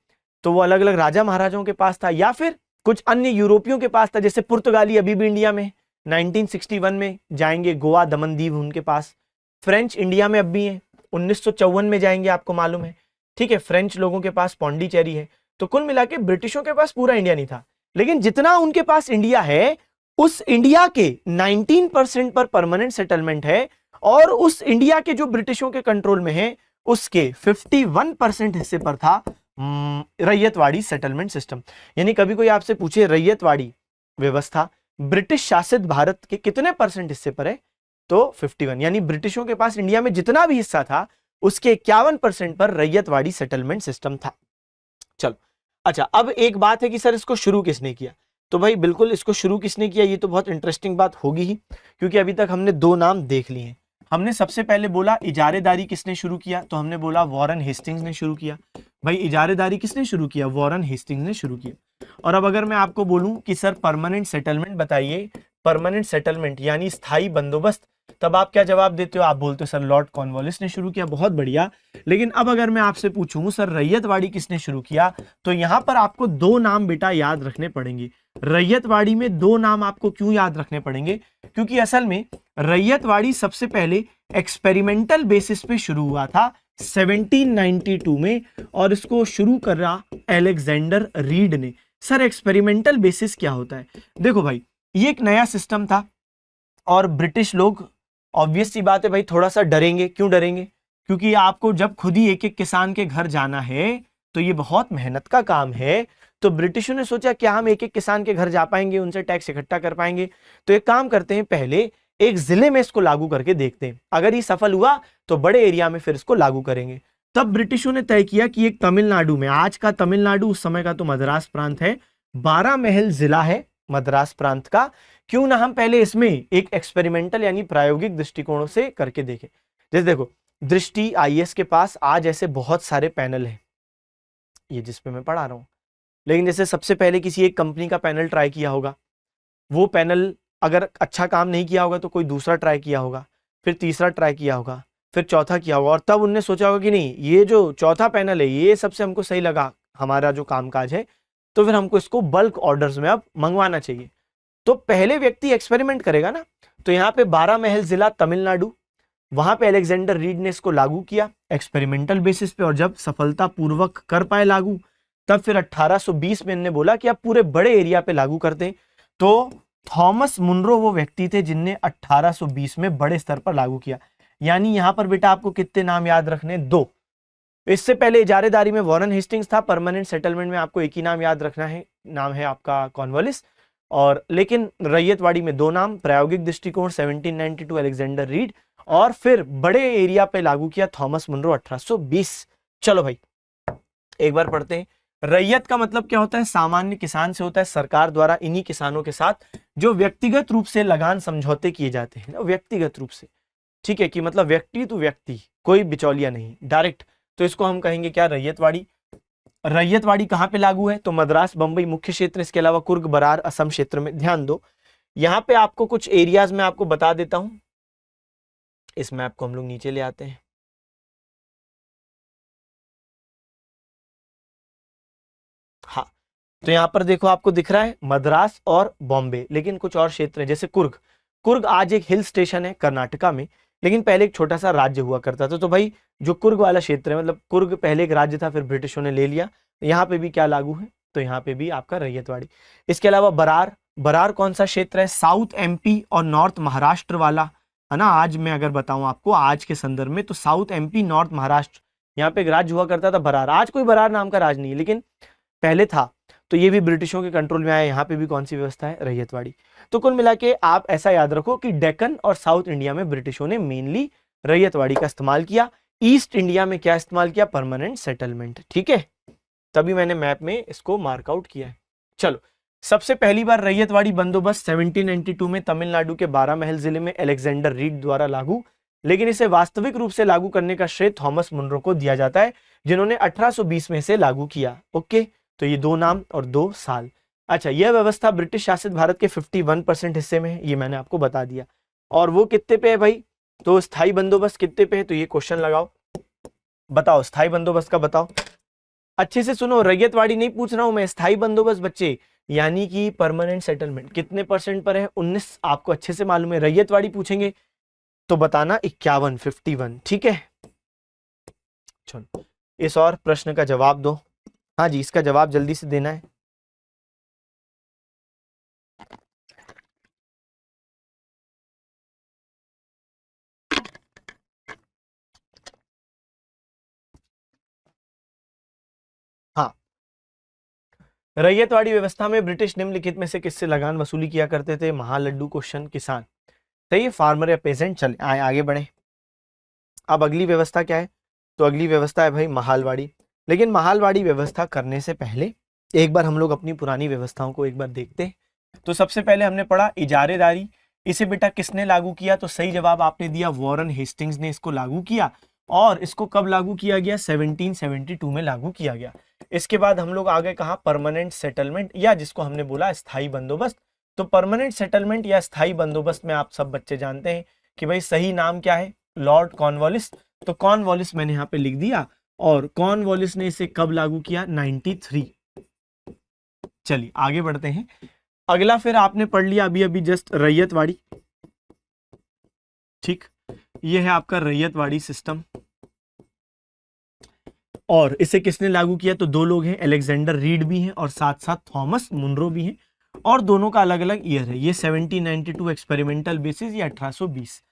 तो वो अलग अलग राजा महाराजाओं के पास था, या फिर कुछ अन्य यूरोपियों के पास था, जैसे पुर्तगाली अभी भी इंडिया में 1961 में जाएंगे, गोवा दमन दीव उनके पास। फ्रेंच इंडिया में अब भी है, 1954 में जाएंगे, आपको मालूम है, ठीक है, फ्रेंच लोगों के पास पौंडीचेरी है। तो कुल मिला के ब्रिटिशों के पास पूरा इंडिया नहीं था, लेकिन जितना उनके पास इंडिया है उस इंडिया के 19% पर परमानेंट सेटलमेंट है, और उस इंडिया के जो ब्रिटिशों के कंट्रोल में है उसके 51% हिस्से पर था रैयतवाड़ी सेटलमेंट सिस्टम। यानी कभी कोई आपसे पूछे रैयतवाड़ी व्यवस्था ब्रिटिश शासित भारत के कितने परसेंट हिस्से पर है, तो 51, यानी ब्रिटिशों के पास इंडिया में जितना भी हिस्सा था उसके 51% पर रैयतवाड़ी सेटलमेंट सिस्टम था। चलो अच्छा, अब एक बात है कि सर इसको शुरू किसने किया? तो भाई बिल्कुल इसको शुरू किसने किया, ये तो बहुत इंटरेस्टिंग बात होगी ही, क्योंकि अभी तक हमने दो नाम देख लिए हैं। हमने सबसे पहले बोला इजारेदारी किसने शुरू किया, तो हमने बोला वॉरेन हेस्टिंग्स ने शुरू किया। भाई इजारेदारी किसने शुरू किया? वॉरेन हेस्टिंग्स ने शुरू किया। और अब अगर मैं आपको बोलूं कि सर परमानेंट सेटलमेंट बताइए, परमानेंट सेटलमेंट यानी स्थायी बंदोबस्त, तब आप क्या जवाब देते हो? आप बोलते हो सर लॉर्ड कॉर्नवालिस ने शुरू किया। बहुत बढ़िया। लेकिन अब अगर मैं आपसे पूछूं सर रैयतवाड़ी किसने शुरू किया, तो यहां पर आपको दो नाम बेटा याद रखने पड़ेंगे। रैयतवाड़ी में दो नाम आपको क्यों याद रखने पड़ेंगे? क्योंकि असल में रैयतवाड़ी सबसे पहले एक्सपेरिमेंटल बेसिस पे शुरू हुआ था 1792 में, और इसको शुरू करा अलेक्जेंडर रीड ने। सर एक्सपेरिमेंटल बेसिस क्या होता है? देखो भाई, ये एक नया सिस्टम था और ब्रिटिश लोग ऑब्वियस सी बात है भाई थोड़ा सा डरेंगे। क्यों डरेंगे? क्योंकि आपको जब खुद ही एक एक किसान के घर जाना है तो ये बहुत मेहनत का काम है। तो ब्रिटिशों ने सोचा क्या हम एक एक किसान के घर जा पाएंगे, उनसे टैक्स इकट्ठा कर पाएंगे? तो एक काम करते हैं, पहले एक जिले में इसको लागू करके देखते हैं, अगर ये सफल हुआ तो बड़े एरिया में फिर इसको लागू करेंगे। तब ब्रिटिशों ने तय किया कि एक तमिलनाडु में, आज का तमिलनाडु उस समय का तो मद्रास प्रांत है, 12 महल जिला है मद्रास प्रांत का, क्यों ना हम पहले इसमें एक एक्सपेरिमेंटल यानी प्रायोगिक दृष्टिकोणों से करके देखें। जैसे देखो, दृष्टि आईएएस के पास आज ऐसे बहुत सारे पैनल हैं, ये जिसपे मैं पढ़ा रहा हूं, लेकिन जैसे सबसे पहले किसी एक कंपनी का पैनल ट्राई किया होगा, वो पैनल अगर अच्छा काम नहीं किया होगा तो कोई दूसरा ट्राई किया होगा, फिर तीसरा ट्राई किया होगा, फिर चौथा किया होगा, और तब उनने सोचा होगा कि नहीं ये जो चौथा पैनल है ये सबसे हमको सही लगा, हमारा जो कामकाज है, तो फिर हमको इसको बल्क ऑर्डर्स में अब मंगवाना चाहिए। तो पहले व्यक्ति एक्सपेरिमेंट करेगा ना। तो यहाँ पे 12 महल जिला तमिलनाडु, वहां पे अलेक्जेंडर रीड ने इसको लागू किया एक्सपेरिमेंटल बेसिस पे, और जब सफलतापूर्वक कर पाए लागू, तब फिर 1820 में इन्होंने बोला कि अब पूरे बड़े एरिया पे लागू करते हैं। तो थॉमस मुनरो वो व्यक्ति थे जिनने 1820 में बड़े स्तर पर लागू किया। यानी यहां पर बेटा आपको कितने नाम याद रखने? दो। इससे पहले इजारेदारी में वॉरेन हेस्टिंग्स था, परमानेंट सेटलमेंट में आपको एक ही नाम याद रखना है, नाम है आपका कॉर्नवालिस। और लेकिन रैयतवाड़ी में दो नाम, प्रायोगिक दृष्टिकोण 1792 अलेक्जेंडर रीड, और फिर बड़े एरिया पे लागू किया थॉमस मुनरो 1820। चलो भाई एक बार पढ़ते हैं। रैयत का मतलब क्या होता है? सामान्य किसान से होता है, सरकार द्वारा इन्हीं किसानों के साथ जो व्यक्तिगत रूप से लगान समझौते किए जाते हैं, व्यक्तिगत रूप से, ठीक है, कि मतलब व्यक्ति टू व्यक्ति, कोई बिचौलिया नहीं, डायरेक्ट। तो इसको हम कहेंगे क्या? रैयतवाड़ी। रैयतवाड़ी कहां पे लागू है? तो मद्रास, बंबई मुख्य क्षेत्र, इसके अलावा कुर्ग, बरार, असम क्षेत्र में। ध्यान दो, यहां पे आपको कुछ एरियाज में आपको बता देता हूं, इस मैप को हम लोग नीचे ले आते हैं। हाँ, तो यहां पर देखो आपको दिख रहा है मद्रास और बॉम्बे, लेकिन कुछ और क्षेत्र हैं जैसे कुर्ग। कुर्ग आज एक हिल स्टेशन है कर्नाटका में, लेकिन पहले एक छोटा सा राज्य हुआ करता था। तो भाई जो कुर्ग वाला क्षेत्र है, मतलब कुर्ग पहले एक राज्य था, फिर ब्रिटिशों ने ले लिया, यहाँ पे भी क्या लागू है? तो यहाँ पे भी आपका रैयतवाड़ी। इसके अलावा बरार, बरार कौन सा क्षेत्र है? साउथ एमपी और नॉर्थ महाराष्ट्र वाला है ना। आज मैं अगर बताऊं आपको आज के संदर्भ में, तो साउथ एमपी नॉर्थ महाराष्ट्र, यहाँ पे एक राज्य हुआ करता था बरार। आज कोई बरार नाम का राज नहीं है, लेकिन पहले था। तो ये भी ब्रिटिशों के कंट्रोल में आया। यहाँ पे भी कौन सी व्यवस्था है, रैयतवाड़ी। तो कुल मिला के आप ऐसा याद रखो कि डेक्कन और साउथ इंडिया में ब्रिटिशों ने मेनली रैयतवाड़ी का इस्तेमाल किया। ईस्ट इंडिया में क्या इस्तेमाल किया, परमानेंट सेटलमेंट। ठीक है, तभी मैंने मैप में इसको मार्कआउट किया है। चलो, सबसे पहली बार रैयतवाड़ी बंदोबस्त 1792 में तमिलनाडु के बारामहल जिले में अलेक्जेंडर रीड द्वारा लागू, लेकिन इसे वास्तविक रूप से लागू करने का श्रेय थॉमस मुनरो को दिया जाता है, जिन्होंने 1820 में इसे लागू किया। ओके, तो ये 2 नाम और 2 साल। अच्छा, यह व्यवस्था ब्रिटिश शासित भारत के 51% हिस्से में है, ये मैंने आपको बता दिया। और वो कितने पे है भाई, तो स्थायी बंदोबस्त कितने पे है, तो ये क्वेश्चन लगाओ, बताओ स्थायी बंदोबस्त का बताओ। अच्छे से सुनो, रैयतवाड़ी नहीं पूछ रहा हूं मैं, स्थायी बंदोबस्त बच्चे, यानी कि परमानेंट सेटलमेंट कितने % पर है, 19 आपको अच्छे से मालूम है। रैयतवाड़ी पूछेंगे तो बताना 51, ठीक है। चलो, इस और प्रश्न का जवाब दो। हाँ जी, इसका जवाब जल्दी से देना है। हाँ, रैयतवाड़ी व्यवस्था में ब्रिटिश निम्नलिखित में से किससे लगान वसूली किया करते थे, महालड्डू क्वेश्चन, किसान। सही है, फार्मर या पेजेंट। चले आगे बढ़े। अब अगली व्यवस्था क्या है, तो अगली व्यवस्था है भाई महालवाड़ी। लेकिन महालवाड़ी व्यवस्था करने से पहले एक बार हम लोग अपनी पुरानी व्यवस्थाओं को एक बार देखते हैं। तो सबसे पहले हमने पढ़ा इजारेदारी। इसे बेटा किसने लागू किया, तो सही जवाब आपने दिया, वॉरेन हेस्टिंग्स ने इसको लागू किया। और इसको कब लागू किया गया, 1772 में लागू किया गया। इसके बाद हम लोग आगे कहा, परमानेंट सेटलमेंट, या जिसको हमने बोला स्थायी बंदोबस्त। तो परमानेंट सेटलमेंट या स्थायी बंदोबस्त में आप सब बच्चे जानते हैं कि भाई सही नाम क्या है, लॉर्ड कॉर्नवालिस। तो कॉर्नवालिस मैंने यहाँ पे लिख दिया, और कॉर्नवालिस ने इसे कब लागू किया, 93। चलिए आगे बढ़ते हैं। अगला फिर आपने पढ़ लिया अभी अभी जस्ट रैयतवाड़ी। ठीक, ये है आपका रैयतवाड़ी सिस्टम। और इसे किसने लागू किया, तो 2 लोग हैं, अलेक्जेंडर रीड भी हैं और साथ साथ थॉमस मुनरो भी हैं। और दोनों का अलग अलग ईयर है, ये 1792 एक्सपेरिमेंटल बेसिस, ये 1820।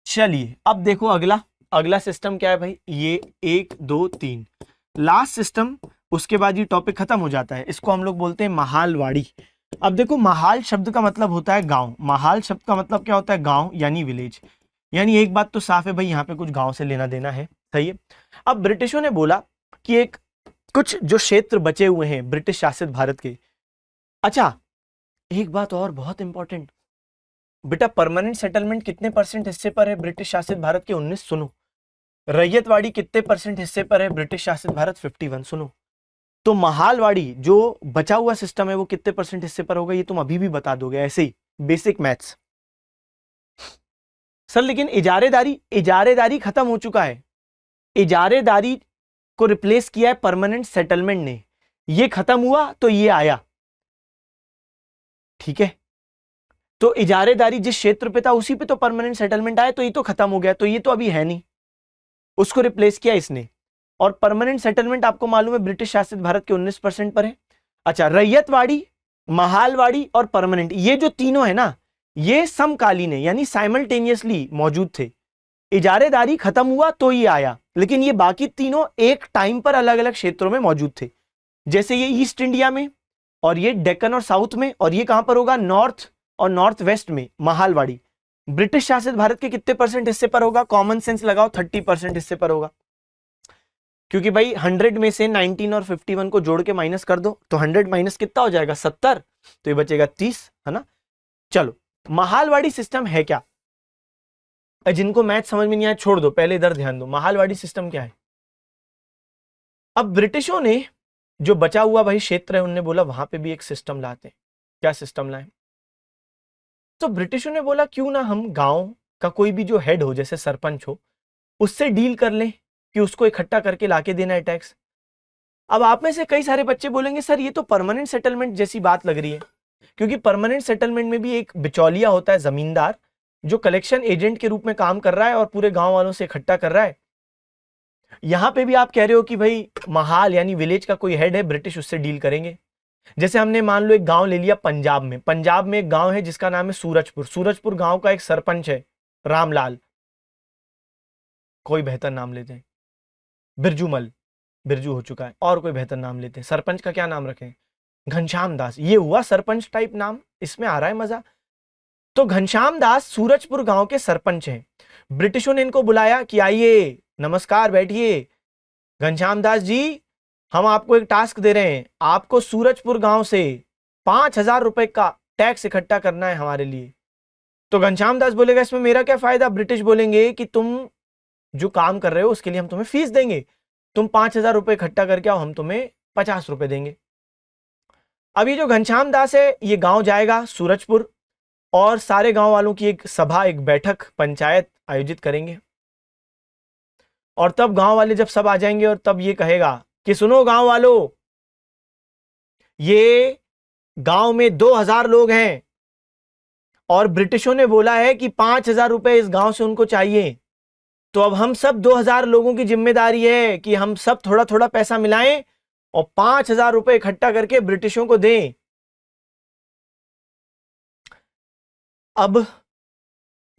चलिए अब देखो अगला सिस्टम क्या है भाई, ये 1 2 3 लास्ट सिस्टम। उसके बाद ये टॉपिक खत्म हो जाता है। इसको हम लोग बोलते हैं महालवाड़ी। अब देखो, महाल शब्द का मतलब होता है गांव। महाल शब्द का मतलब क्या होता है, गांव यानी विलेज। यानी एक बात तो साफ है भाई, यहाँ पे कुछ गांव से लेना देना है। सही है। अब ब्रिटिशों ने बोला कि एक कुछ जो क्षेत्र बचे हुए हैं ब्रिटिश शासित भारत के। अच्छा, एक बात और बहुत इंपॉर्टेंट बेटा, परमानेंट सेटलमेंट कितने % हिस्से पर है ब्रिटिश शासित भारत के, 19। सुनो, रैयतवाड़ी कितने % हिस्से पर है ब्रिटिश शासित भारत, 51। सुनो, तो महालवाड़ी जो बचा हुआ सिस्टम है वो कितने % हिस्से पर होगा, ये तुम अभी भी बता दोगे ऐसे ही, बेसिक मैथ्स। सर लेकिन इजारेदारी खत्म हो चुका है। इजारेदारी को रिप्लेस किया है परमानेंट सेटलमेंट ने। ये खत्म हुआ तो ये आया। ठीक है, तो इजारेदारी जिस क्षेत्र पे था उसी पे तो परमानेंट सेटलमेंट आया, तो ये तो खत्म हो गया, तो ये तो अभी है नहीं, उसको रिप्लेस किया इसने। और परमानेंट सेटलमेंट आपको मालूम है ब्रिटिश शासित भारत के 19% पर है। अच्छा, रैयतवाड़ी, महालवाड़ी और परमानेंट, ये जो तीनों है ना, ये समकालीन है, यानी साइमल्टेनियसली मौजूद थे। इजारेदारी खत्म हुआ तो ये आया, लेकिन ये बाकी तीनों एक टाइम पर अलग अलग क्षेत्रों में मौजूद थे। जैसे ये ईस्ट इंडिया में, और ये डेक्कन और साउथ में, और ये कहां पर होगा, नॉर्थ और नॉर्थ वेस्ट में महालवाड़ी। ब्रिटिश शासित भारत के कितने % हिस्से पर होगा, कॉमन सेंस लगाओ, 30% हिस्से पर होगा। क्योंकि भाई 100 में से 19 और 51 को जोड़ के माइनस कर दो, तो 100 माइनस कितना हो जाएगा, 70, तो ये बचेगा 30, है ना। चलो, महालवाड़ी सिस्टम है क्या, जिनको मैथ समझ में नहीं आया छोड़ दो, पहले इधर ध्यान दो। महालवाड़ी सिस्टम क्या है, अब ब्रिटिशों ने जो बचा हुआ भाई क्षेत्र है, उन्होंने बोला वहां पे भी एक सिस्टम लाते हैं। क्या सिस्टम लाए, तो ब्रिटिशों ने बोला क्यों ना हम गांव का कोई भी जो हेड हो, जैसे सरपंच हो, उससे डील कर लें कि उसको इकट्ठा करके लाके देना है टैक्स। अब आप में से कई सारे बच्चे बोलेंगे सर ये तो परमानेंट सेटलमेंट जैसी बात लग रही है, क्योंकि परमानेंट सेटलमेंट में भी एक बिचौलिया होता है, जमींदार, जो कलेक्शन एजेंट के रूप में काम कर रहा है और पूरे गांव वालों से इकट्ठा कर रहा है। यहां पे भी आप कह रहे हो कि भाई महाल यानी विलेज का कोई हेड है, ब्रिटिश उससे डील करेंगे। जैसे हमने मान लो एक गांव ले लिया पंजाब में, पंजाब में एक गांव है जिसका नाम है सूरजपुर। सूरजपुर गांव का एक सरपंच है रामलाल, कोई बेहतर नाम लेते हैं, बिरजूमल, बिरजू हो चुका है, और कोई बेहतर नाम लेते हैं, सरपंच का क्या नाम रखें, घनश्याम दास, ये हुआ सरपंच टाइप नाम, इसमें आ रहा है मजा। तो घनश्याम दास सूरजपुर गांव के सरपंच हैं। ब्रिटिशों ने इनको बुलाया कि आइए, नमस्कार, बैठिए। घनश्याम दास जी, हम आपको एक टास्क दे रहे हैं, आपको सूरजपुर गांव से 5,000 रुपए का टैक्स इकट्ठा करना है हमारे लिए। तो घनश्याम दास बोलेगा इसमें मेरा क्या फायदा। ब्रिटिश बोलेंगे कि तुम जो काम कर रहे हो उसके लिए हम तुम्हें फीस देंगे, तुम 5,000 रुपए इकट्ठा करके आओ, हम तुम्हें 50 रुपए देंगे। अब ये जो घनश्याम दास है ये गांव जाएगा सूरजपुर, और सारे गांव वालों की एक सभा, एक बैठक, पंचायत आयोजित करेंगे। और तब गांव वाले जब सब आ जाएंगे और तब ये कहेगा कि सुनो गांव वालों, ये गांव में 2,000 लोग हैं और ब्रिटिशों ने बोला है कि 5,000 रुपए इस गांव से उनको चाहिए। तो अब हम सब 2,000 लोगों की जिम्मेदारी है कि हम सब थोड़ा थोड़ा पैसा मिलाएं और 5,000 रुपए इकट्ठा करके ब्रिटिशों को दें। अब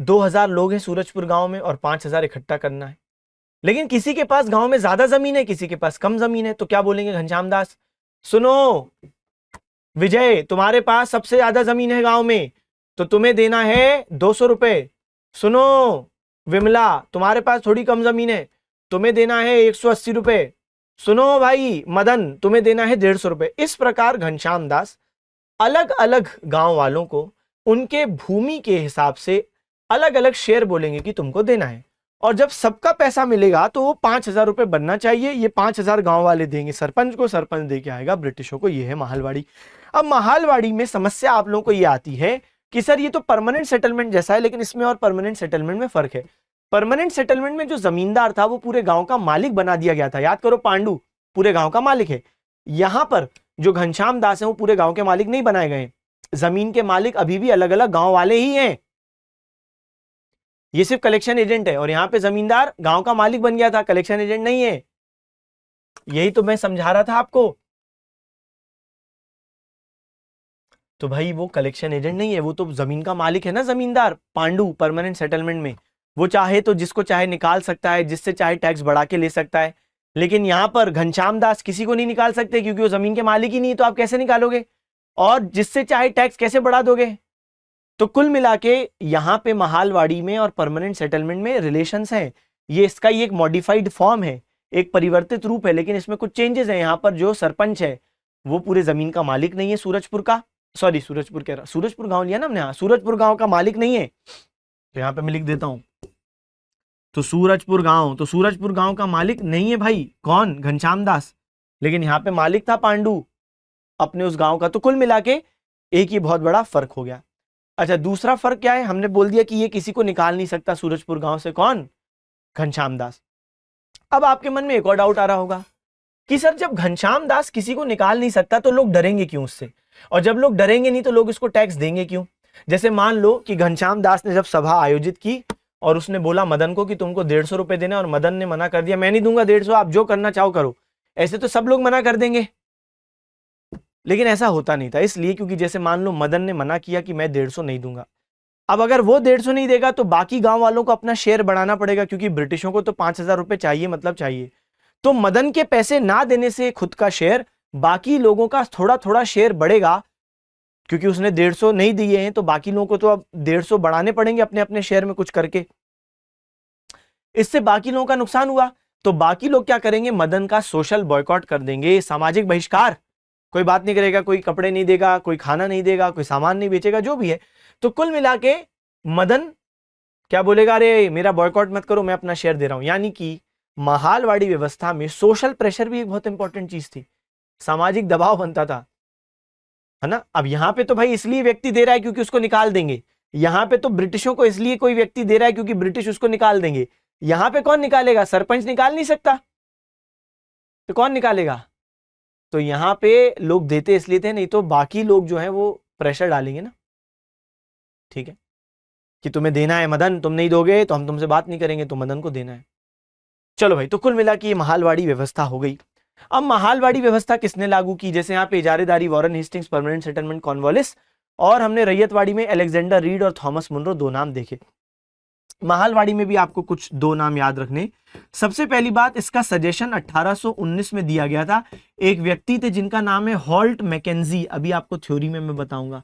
2,000 लोग हैं सूरजपुर गांव में और 5,000 इकट्ठा करना है, लेकिन किसी के पास गांव में ज्यादा जमीन है, किसी के पास कम जमीन है। तो क्या बोलेंगे घनश्याम दास, सुनो विजय, तुम्हारे पास सबसे ज्यादा जमीन है गांव में, तो तुम्हें देना है 200 रुपए। सुनो विमला, तुम्हारे पास थोड़ी कम जमीन है, तुम्हें देना है 180 रुपए। सुनो भाई मदन, तुम्हें देना है 150 रुपए। इस प्रकार घनश्याम दास अलग अलग गांव वालों को उनके भूमि के हिसाब से अलग अलग शेयर बोलेंगे कि तुमको देना है, और जब सबका पैसा मिलेगा तो वो 5,000 रुपए बनना चाहिए। ये 5,000 गांव वाले देंगे सरपंच को, सरपंच दे के आएगा ब्रिटिशों को। ये है महालवाड़ी। अब महालवाड़ी में समस्या आप लोगों को ये आती है कि सर ये तो परमानेंट सेटलमेंट जैसा है, लेकिन इसमें और परमानेंट सेटलमेंट में फर्क है। परमानेंट सेटलमेंट में जो जमींदार था वो पूरे गांव का मालिक बना दिया गया था। याद करो, पांडु पूरे गांव का मालिक है। यहां पर जो घनश्याम दास है वो पूरे गांव के मालिक नहीं बनाए गए, जमीन के मालिक अभी भी अलग अलग गांव वाले ही हैं। ये सिर्फ कलेक्शन एजेंट है, और यहां पे जमींदार गांव का मालिक बन गया था, कलेक्शन एजेंट नहीं है। यही तो मैं समझा रहा था आपको। तो भाई वो कलेक्शन एजेंट नहीं है, वो तो जमीन का मालिक है ना जमींदार। पांडु परमानेंट सेटलमेंट में वो चाहे तो जिसको चाहे निकाल सकता है, जिससे चाहे टैक्स बढ़ा के ले सकता है, लेकिन यहां पर घनश्याम दास किसी को नहीं निकाल सकते क्योंकि वो जमीन के मालिक ही नहीं, तो आप कैसे निकालोगे, और जिससे चाहे टैक्स कैसे बढ़ा दोगे। तो कुल मिला के यहां पे महालवाड़ी में और परमानेंट सेटलमेंट में रिलेशंस हैं। ये इसका ही एक मॉडिफाइड फॉर्म है, एक परिवर्तित रूप है, लेकिन इसमें कुछ चेंजेस हैं। यहां पर जो सरपंच है वो पूरे जमीन का मालिक नहीं है सूरजपुर का, सॉरी सूरजपुर कह रहा, सूरजपुर गांव लिया ना हमने, हाँ सूरजपुर गांव का मालिक नहीं है। तो यहां पे मैं लिख देता हूं, तो सूरजपुर गांव का मालिक नहीं है भाई, कौन, घनश्याम दास, लेकिन यहां पे मालिक था पांडु अपने उस गांव का। तो कुल मिला के एक ही बहुत बड़ा फर्क हो गया। अच्छा, दूसरा फर्क क्या है, हमने बोल दिया कि ये किसी को निकाल नहीं सकता सूरजपुर गांव से, कौन, घनश्याम दास। अब आपके मन में एक और डाउट आ रहा होगा कि सर जब घनश्याम दास किसी को निकाल नहीं सकता तो लोग डरेंगे क्यों उससे, और जब लोग डरेंगे नहीं तो लोग इसको टैक्स देंगे क्यों। जैसे मान लो कि घनश्याम दास ने जब सभा आयोजित की और उसने बोला मदन को कि तुमको 150 रुपए देना, और मदन ने मना कर दिया, मैं नहीं दूंगा 150, आप जो करना चाहो करो। ऐसे तो सब लोग मना कर देंगे, लेकिन ऐसा होता नहीं था। इसलिए क्योंकि जैसे मान लो मदन ने मना किया कि मैं 150 नहीं दूंगा, अब अगर वो 150 नहीं देगा तो बाकी गांव वालों को अपना शेयर बढ़ाना पड़ेगा, क्योंकि ब्रिटिशों को तो 5,000 रुपए चाहिए, मतलब चाहिए। तो मदन के पैसे ना देने से खुद का शेयर, बाकी लोगों का थोड़ा थोड़ा शेयर बढ़ेगा, क्योंकि उसने 150 नहीं दिए हैं तो बाकी लोगों को तो अब 150 बढ़ाने पड़ेंगे अपने अपने शेयर में कुछ करके। इससे बाकी लोगों का नुकसान हुआ, तो बाकी लोग क्या करेंगे, मदन का सोशल बॉयकॉट कर देंगे, सामाजिक बहिष्कार, कोई बात नहीं करेगा, कोई कपड़े नहीं देगा, कोई खाना नहीं देगा, कोई सामान नहीं बेचेगा, जो भी है। तो कुल मिला के मदन क्या बोलेगा, अरे मेरा बॉयकॉट मत करो, मैं अपना शेयर दे रहा हूं। यानी कि महालवाड़ी व्यवस्था में सोशल प्रेशर भी एक बहुत इंपॉर्टेंट चीज थी, सामाजिक दबाव बनता था, है ना। अब यहां पे तो भाई इसलिए व्यक्ति दे रहा है क्योंकि उसको निकाल देंगे, यहां पे तो ब्रिटिशों को इसलिए कोई व्यक्ति दे रहा है क्योंकि ब्रिटिश उसको निकाल देंगे। यहां पे कौन निकालेगा, सरपंच निकाल नहीं सकता, तो कौन निकालेगा। तो यहां पे लोग देते इसलिए थे, नहीं तो बाकी लोग जो है वो प्रेशर डालेंगे ना, ठीक है, कि तुम्हें देना है मदन, तुम नहीं दोगे तो हम तुमसे बात नहीं करेंगे, तो मदन को देना है। चलो भाई, तो कुल मिला कि ये महालवाड़ी व्यवस्था हो गई। अब महालवाड़ी व्यवस्था किसने लागू की, जैसे यहाँ पे इजारेदारी Warren Hastings, permanent settlement Cornwallis, और हमने रैयतवाड़ी में अलेक्जेंडर रीड और थॉमस मुनरो, दो नाम देखे। महालवाड़ी में भी आपको कुछ दो नाम याद रखने। सबसे पहली बात, इसका सजेशन 1819 में दिया गया था। एक व्यक्ति थे जिनका नाम है हॉल्ट मैकेंजी, अभी आपको थ्योरी में मैं बताऊंगा।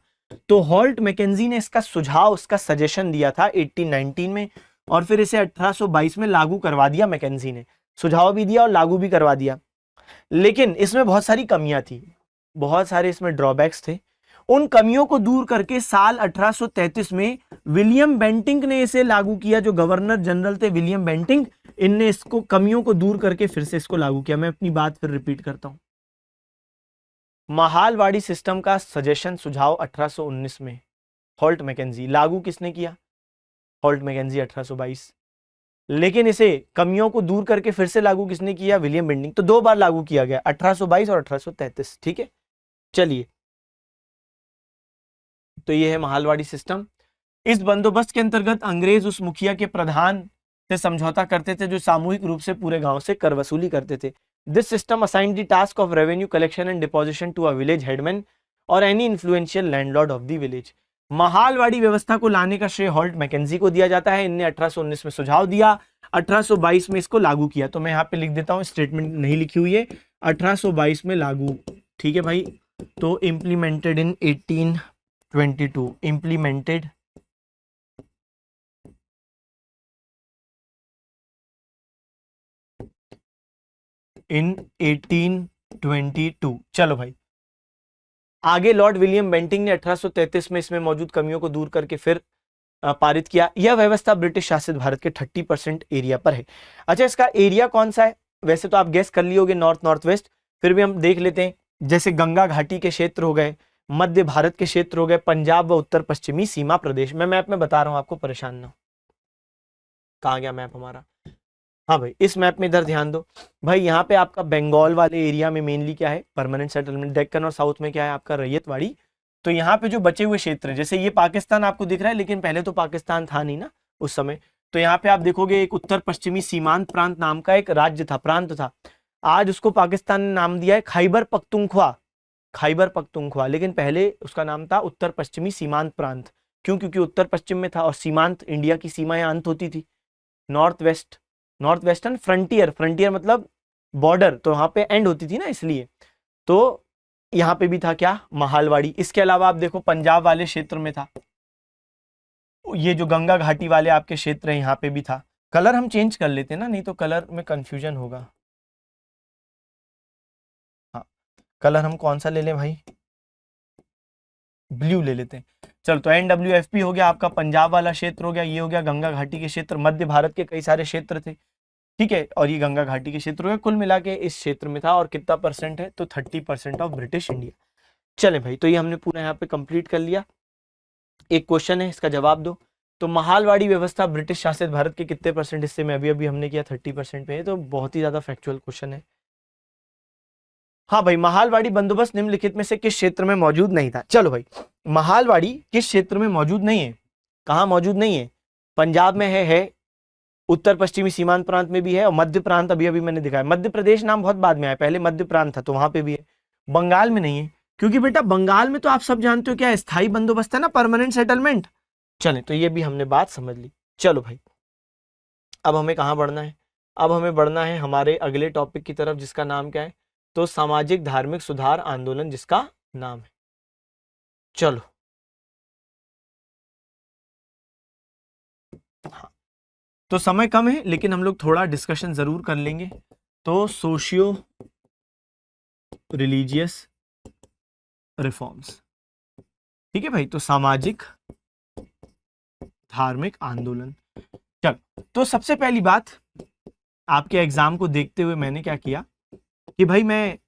तो हॉल्ट मैकेंजी ने इसका सुझाव, उसका सजेशन दिया था 1819 में, और फिर इसे 1822 में लागू करवा दिया। मैकेंजी ने सुझाव भी दिया और लागू भी करवा दिया, लेकिन इसमें बहुत सारी कमियां थी, बहुत सारे इसमें ड्रॉबैक्स थे। उन कमियों को दूर करके साल 1833 में विलियम बेंटिंक ने इसे लागू किया। जो गवर्नर जनरल थे विलियम बेंटिंक, इनने इसको कमियों को दूर करके फिर से इसको लागू किया। मैं अपनी बात फिर रिपीट करता हूं। महालवाड़ी सिस्टम का सजेशन, सुझाव 1819 में हॉल्ट मैकेंजी, लागू किसने किया? Holt Mackenzie 1822। लेकिन इसे कमियों को दूर करके फिर से लागू किसने किया? William Bentinck. तो दो बार लागू किया गया, 1822 और 1833। ठीक है, चलिए, तो ये है महालवाड़ी सिस्टम। इस बंदोबस्त के अंतर्गत अंग्रेज उस मुखिया के प्रधान से समझौता करते थे जो सामूहिक रूप से पूरे गांव से कर वसूली करते थे। This system assigned the task of revenue collection and deposition to a village headman और any influential landlord of the village. Mahalwari व्यवस्था को लाने का श्रेय हॉल्ट मैकेंजी को दिया जाता है। इनने 1819 में सुझाव दिया, 1822 में इसको लागू किया। तो मैं यहाँ पे लिख देता हूँ, स्टेटमेंट नहीं लिखी हुई है, 1822 में लागू। ठीक है भाई, तो इम्प्लीमेंटेड इन 1822, इम्प्लीमेंटेड इन 1822। चलो भाई, आगे लॉर्ड विलियम बेंटिंक ने 1833 में इसमें मौजूद कमियों को दूर करके फिर पारित किया। यह व्यवस्था ब्रिटिश शासित भारत के 30% एरिया पर है। अच्छा, इसका एरिया कौन सा है? वैसे तो आप गेस कर लिए होगे, नॉर्थ नॉर्थ वेस्ट, फिर भी हम देख लेते हैं। जैसे गंगा घाटी के क्षेत्र हो गए, मध्य भारत के क्षेत्र हो गए, पंजाब व उत्तर पश्चिमी सीमा प्रदेश। मैं मैप में बता रहा हूं आपको, परेशान ना हो। कहाँ गया मैप हमारा? हाँ भाई, इस मैप में इधर ध्यान दो भाई। यहाँ पे आपका बंगाल वाले एरिया में मेनली क्या है? Permanent settlement. डेक्कन और साउथ में क्या है? आपका रैयतवाड़ी। तो यहाँ पे जो बचे हुए क्षेत्र हैं, जैसे ये पाकिस्तान आपको दिख रहा है, लेकिन पहले तो पाकिस्तान था नहीं ना उस समय। तो यहाँ पे आप देखोगे एक उत्तर पश्चिमी सीमांत प्रांत नाम का एक राज्य था, प्रांत था। आज उसको पाकिस्तान ने नाम दिया है खैबर पख्तूनख्वा, खैबर पख्तूनख्वा, लेकिन पहले उसका नाम था उत्तर पश्चिमी सीमांत प्रांत। क्यों? क्योंकि उत्तर पश्चिम में था और सीमांत, इंडिया की सीमाएं अंत होती थी। North west, north western frontier, frontier मतलब बॉर्डर, तो वहां पे एंड होती थी ना, इसलिए। तो यहाँ पे भी था क्या? महालवाड़ी। इसके अलावा आप देखो पंजाब वाले क्षेत्र में था, ये जो गंगा घाटी वाले आपके क्षेत्र है, यहाँ पे भी था। कलर हम चेंज कर लेते हैं ना, नहीं तो कलर में कंफ्यूजन होगा। हाँ, कलर हम कौन सा ले लें भाई? ब्लू ले लेते हैं। चलो, तो NWFP हो गया आपका, पंजाब वाला क्षेत्र हो गया, ये हो गया गंगा घाटी के क्षेत्र। मध्य भारत के कई सारे क्षेत्र थे, ठीक है, और ये गंगा घाटी के क्षेत्र हो गया। कुल मिला के इस क्षेत्र में था, और कितना परसेंट है? तो 30% ऑफ ब्रिटिश इंडिया। चले भाई, तो ये हमने पूरा यहाँ पे कंप्लीट कर लिया। एक क्वेश्चन है, इसका जवाब दो। तो महालवाड़ी व्यवस्था ब्रिटिश शासित भारत के कितने परसेंट हिस्से में? अभी अभी हमने किया 30% पे है, तो बहुत ही ज्यादा फैक्चुअल क्वेश्चन है। हाँ भाई, महालवाड़ी बंदोबस्त निम्नलिखित में से किस क्षेत्र में मौजूद नहीं था? चलो भाई, महालवाड़ी किस क्षेत्र में मौजूद नहीं है? कहाँ मौजूद नहीं है? पंजाब में है, उत्तर पश्चिमी सीमांत प्रांत में भी है, और मध्य प्रांत अभी अभी मैंने दिखाया। मध्य प्रदेश नाम बहुत बाद में आया, पहले मध्य प्रांत था, तो वहां पे भी है। बंगाल में नहीं है, क्योंकि बेटा बंगाल में तो आप सब जानते हो क्या है? स्थायी बंदोबस्त है ना, परमानेंट सेटलमेंट। चले, तो ये भी हमने बात समझ ली। चलो भाई, अब हमें कहाँ बढ़ना है? अब हमें बढ़ना है हमारे अगले टॉपिक की तरफ, जिसका नाम क्या है? तो सामाजिक धार्मिक सुधार आंदोलन, जिसका नाम है। चलो, हाँ, तो समय कम है, लेकिन हम लोग थोड़ा डिस्कशन जरूर कर लेंगे। तो सोशियो रिलीजियस रिफॉर्म्स, ठीक है भाई, तो सामाजिक धार्मिक आंदोलन। चल, तो सबसे पहली बात, आपके एग्जाम को देखते हुए मैंने क्या किया कि भाई मैं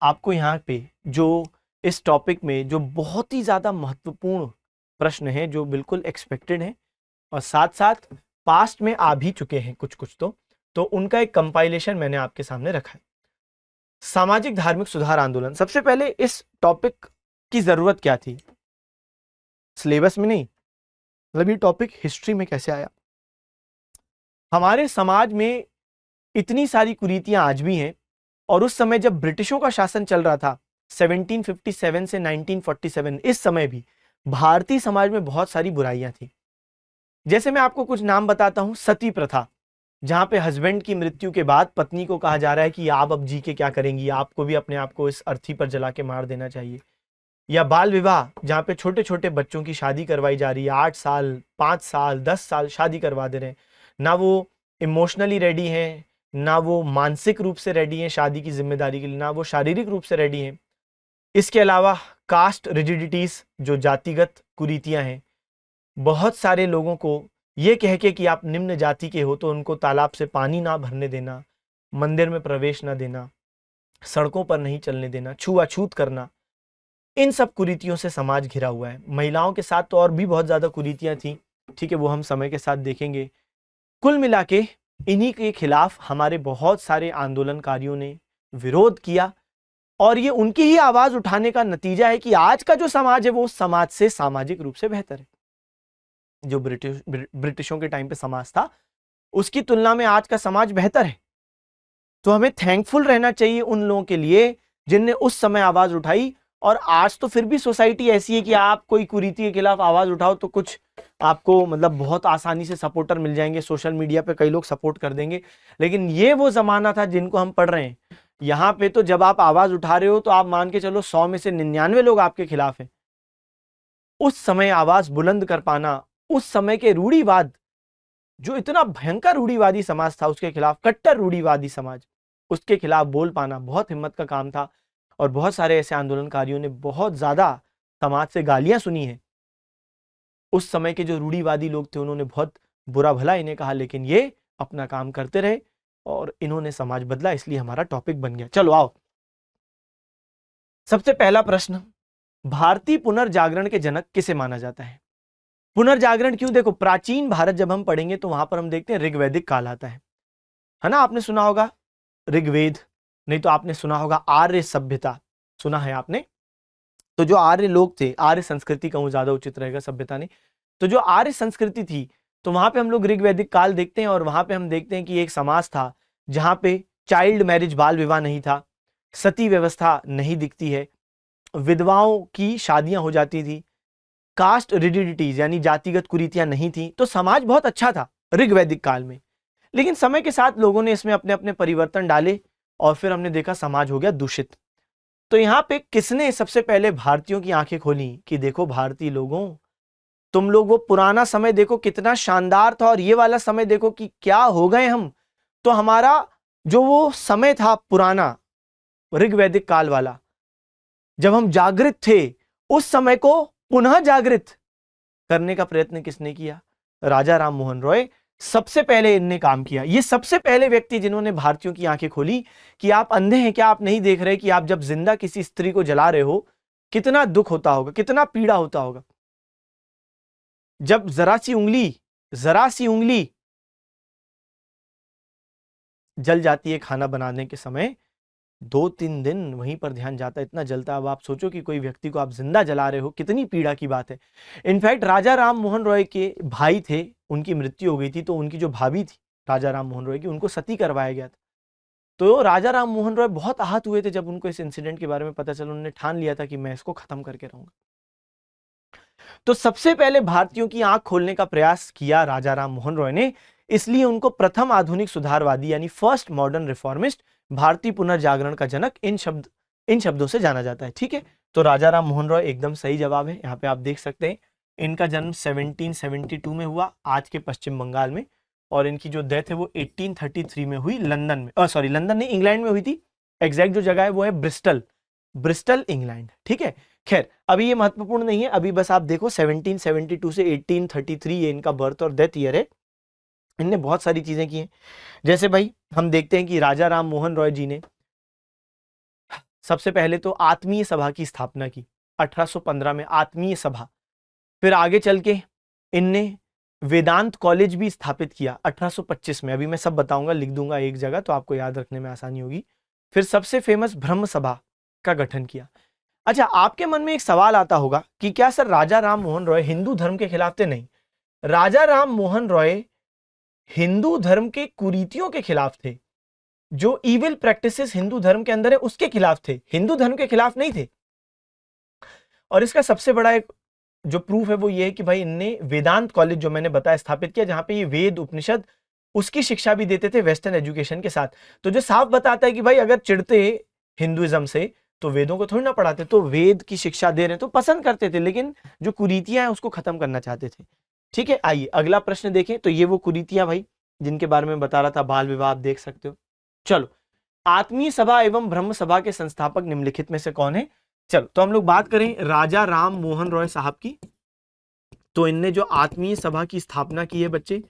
आपको यहाँ पे जो इस टॉपिक में जो बहुत ही ज्यादा महत्वपूर्ण प्रश्न है, जो बिल्कुल एक्सपेक्टेड है, और साथ साथ पास्ट में आ भी चुके हैं कुछ कुछ, तो उनका एक कंपाइलेशन मैंने आपके सामने रखा है। सामाजिक धार्मिक सुधार आंदोलन, सबसे पहले इस टॉपिक की जरूरत क्या थी? सिलेबस में नहीं, मतलब ये टॉपिक हिस्ट्री में कैसे आया? हमारे समाज में इतनी सारी कुरीतियां आज भी हैं, और उस समय जब ब्रिटिशों का शासन चल रहा था 1757 से 1947, इस समय भी भारतीय समाज में बहुत सारी बुराइयां थी। जैसे मैं आपको कुछ नाम बताता हूं, सती प्रथा, जहां पे हस्बैंड की मृत्यु के बाद पत्नी को कहा जा रहा है कि आप अब जी के क्या करेंगी, आपको भी अपने आप को इस अर्थी पर जला के मार देना चाहिए। या बाल विवाह, जहां पे छोटे छोटे बच्चों की शादी करवाई जा रही है, 8 साल 5 साल 10 साल शादी करवा दे रहे हैं, ना वो इमोशनली रेडी हैं, ना वो मानसिक रूप से रेडी हैं शादी की जिम्मेदारी के लिए, ना वो शारीरिक रूप से रेडी हैं। इसके अलावा कास्ट रिजिडिटीज, जो जातिगत कुरीतियां हैं, बहुत सारे लोगों को ये कह के कि आप निम्न जाति के हो तो उनको तालाब से पानी ना भरने देना, मंदिर में प्रवेश ना देना, सड़कों पर नहीं चलने देना, छुआछूत करना, इन सब कुरीतियों से समाज घिरा हुआ है। महिलाओं के साथ तो और भी बहुत ज्यादा कुरीतियां थी, ठीक है, वो हम समय के साथ देखेंगे। कुल मिला के इन्हीं के खिलाफ हमारे बहुत सारे आंदोलनकारियों ने विरोध किया, और ये उनकी ही आवाज उठाने का नतीजा है कि आज का जो समाज है वो उस समाज से सामाजिक रूप से बेहतर है। जो ब्रिटिशों के टाइम पे समाज था उसकी तुलना में आज का समाज बेहतर है। तो हमें थैंकफुल रहना चाहिए उन लोगों के लिए जिनने उस समय आवाज उठाई। और आज तो फिर भी सोसाइटी ऐसी है कि आप कोई कुरीति के खिलाफ आवाज उठाओ तो कुछ आपको मतलब बहुत आसानी से सपोर्टर मिल जाएंगे, सोशल मीडिया पे कई लोग सपोर्ट कर देंगे। लेकिन ये वो जमाना था जिनको हम पढ़ रहे हैं। यहाँ पे तो जब आप आवाज उठा रहे हो तो आप मान के चलो 100 में से 99 लोग आपके खिलाफ हैं। उस समय आवाज बुलंद कर पाना, उस समय के रूढ़िवाद, जो इतना भयंकर रूढ़िवादी समाज था उसके खिलाफ, कट्टर रूढ़िवादी समाज, उसके खिलाफ बोल पाना बहुत हिम्मत का काम था। और बहुत सारे ऐसे आंदोलनकारियों ने बहुत ज्यादा समाज से गालियां सुनी है। उस समय के जो रूढ़िवादी लोग थे उन्होंने बहुत बुरा भला इन्हें कहा, लेकिन ये अपना काम करते रहे और इन्होंने समाज बदला, इसलिए हमारा टॉपिक बन गया। चलो आओ, सबसे पहला प्रश्न, भारतीय पुनर्जागरण के जनक किसे माना जाता है? पुनर्जागरण क्यों? देखो, प्राचीन भारत जब हम पढ़ेंगे तो वहां पर हम देखते हैं ऋग्वैदिक काल आता है ना। आपने सुना होगा ऋग्वेद, नहीं तो आपने सुना होगा आर्य सभ्यता, सुना है आपने। तो जो आर्य लोग थे, आर्य संस्कृति कहूं ज्यादा उचित रहेगा, सभ्यता नहीं, तो जो आर्य संस्कृति थी, तो वहां पे हम लोग ऋग्वैदिक काल देखते हैं और वहां पे हम देखते हैं कि एक समाज था जहां पे चाइल्ड मैरिज, बाल विवाह नहीं था, सती व्यवस्था नहीं दिखती है, विधवाओं की शादियां हो जाती थी, कास्ट रिजिडिटीज यानी जातिगत कुरीतियां नहीं थी। तो समाज बहुत अच्छा था ऋग्वैदिक काल में। लेकिन समय के साथ लोगों ने इसमें अपने अपने परिवर्तन डाले और फिर हमने देखा समाज हो गया दूषित। तो यहाँ पे किसने सबसे पहले भारतीयों की आंखें खोली कि देखो भारतीय लोगों, तुम लोग वो पुराना समय देखो कितना शानदार था और ये वाला समय देखो कि क्या हो गए हम। तो हमारा जो वो समय था पुराना ऋग्वैदिक काल वाला, जब हम जागृत थे, उस समय को पुनः जागृत करने का प्रयत्न किसने किया? राजा राम मोहन रॉय सबसे पहले इनने काम किया। ये सबसे पहले व्यक्ति जिन्होंने भारतीयों की आंखें खोली कि आप अंधे हैं क्या, आप नहीं देख रहे कि आप जब जिंदा किसी स्त्री को जला रहे हो कितना दुख होता होगा, कितना पीड़ा होता होगा। जब जरा सी उंगली जल जाती है खाना बनाने के समय, 2-3 दिन वहीं पर ध्यान जाता है, इतना जलता है। अब आप सोचो कि कोई व्यक्ति को आप जिंदा जला रहे हो, कितनी पीड़ा की बात है। इनफैक्ट राजा राम मोहन रॉय के भाई थे, उनकी मृत्यु हो गई थी, तो उनकी जो भाभी थी राजा राम मोहन रॉय की, उनको सती करवाया गया था। तो राजा राम मोहन रॉय बहुत आहत हुए थे जब उनको इस इंसिडेंट के बारे में पता चला। उन्होंने ठान लिया था कि मैं इसको खत्म करके रहूंगा। तो सबसे पहले भारतीयों की आंख खोलने का प्रयास किया राजा राम मोहन रॉय ने, इसलिए उनको प्रथम आधुनिक सुधारवादी यानी फर्स्ट मॉडर्न रिफॉर्मिस्ट, भारतीय पुनर्जागरण का जनक, इन शब्दों से जाना जाता है। ठीक है, तो राजा राम मोहन रॉय एकदम सही जवाब है। यहाँ पे आप देख सकते हैं इनका जन्म 1772 में हुआ आज के पश्चिम बंगाल में, और इनकी जो डेथ है वो 1833 में हुई लंदन में, सॉरी लंदन नहीं, इंग्लैंड में हुई थी। एग्जैक्ट जो जगह है वो है ब्रिस्टल इंग्लैंड। ठीक है, खैर अभी ये महत्वपूर्ण नहीं है, अभी बस आप देखो 1772 से 1833 ये इनका बर्थ और डेथ ईयर है। इनने बहुत सारी चीजें की हैं। जैसे भाई हम देखते हैं कि राजा राम मोहन रॉय जी ने सबसे पहले तो आत्मीय सभा की स्थापना की 1815 में, आत्मीय सभा। फिर आगे चल के इनने वेदांत कॉलेज भी स्थापित किया 1825 में। अभी मैं सब बताऊंगा, लिख दूंगा एक जगह तो आपको याद रखने में आसानी होगी। फिर सबसे फेमस ब्रह्म सभा का गठन किया। अच्छा, आपके मन में एक सवाल आता होगा कि क्या सर राजा राम मोहन रॉय हिंदू धर्म के खिलाफ थे? नहीं, राजा राम मोहन रॉय हिंदू धर्म के कुरीतियों के खिलाफ थे। जो इविल प्रैक्टिसेस हिंदू धर्म के अंदर है उसके खिलाफ थे, हिंदू धर्म के खिलाफ नहीं थे। और इसका सबसे बड़ा एक जो प्रूफ है वो ये है कि भाई इनने वेदांत कॉलेज जो मैंने बताया स्थापित किया, जहां पे ये वेद उपनिषद उसकी शिक्षा भी देते थे वेस्टर्न एजुकेशन के साथ। तो जो साफ बताता है कि भाई अगर चिढ़ते हिंदुइज्म से तो वेदों को थोड़ी ना पढ़ाते, तो वेद की शिक्षा दे रहे हैं तो पसंद करते थे, लेकिन जो कुरीतियां हैं उसको खत्म करना चाहते थे। ठीक है, आइए अगला प्रश्न देखें। तो ये वो कुरीतियां भाई जिनके बारे में बता रहा था, बाल विवाह आप देख सकते हो। चलो, आत्मीय सभा एवं ब्रह्म सभा के संस्थापक निम्नलिखित में से कौन है? चलो, तो हम लोग बात करें राजा राम मोहन रॉय साहब की। तो इनने जो आत्मीय सभा की स्थापना की है बच्चे,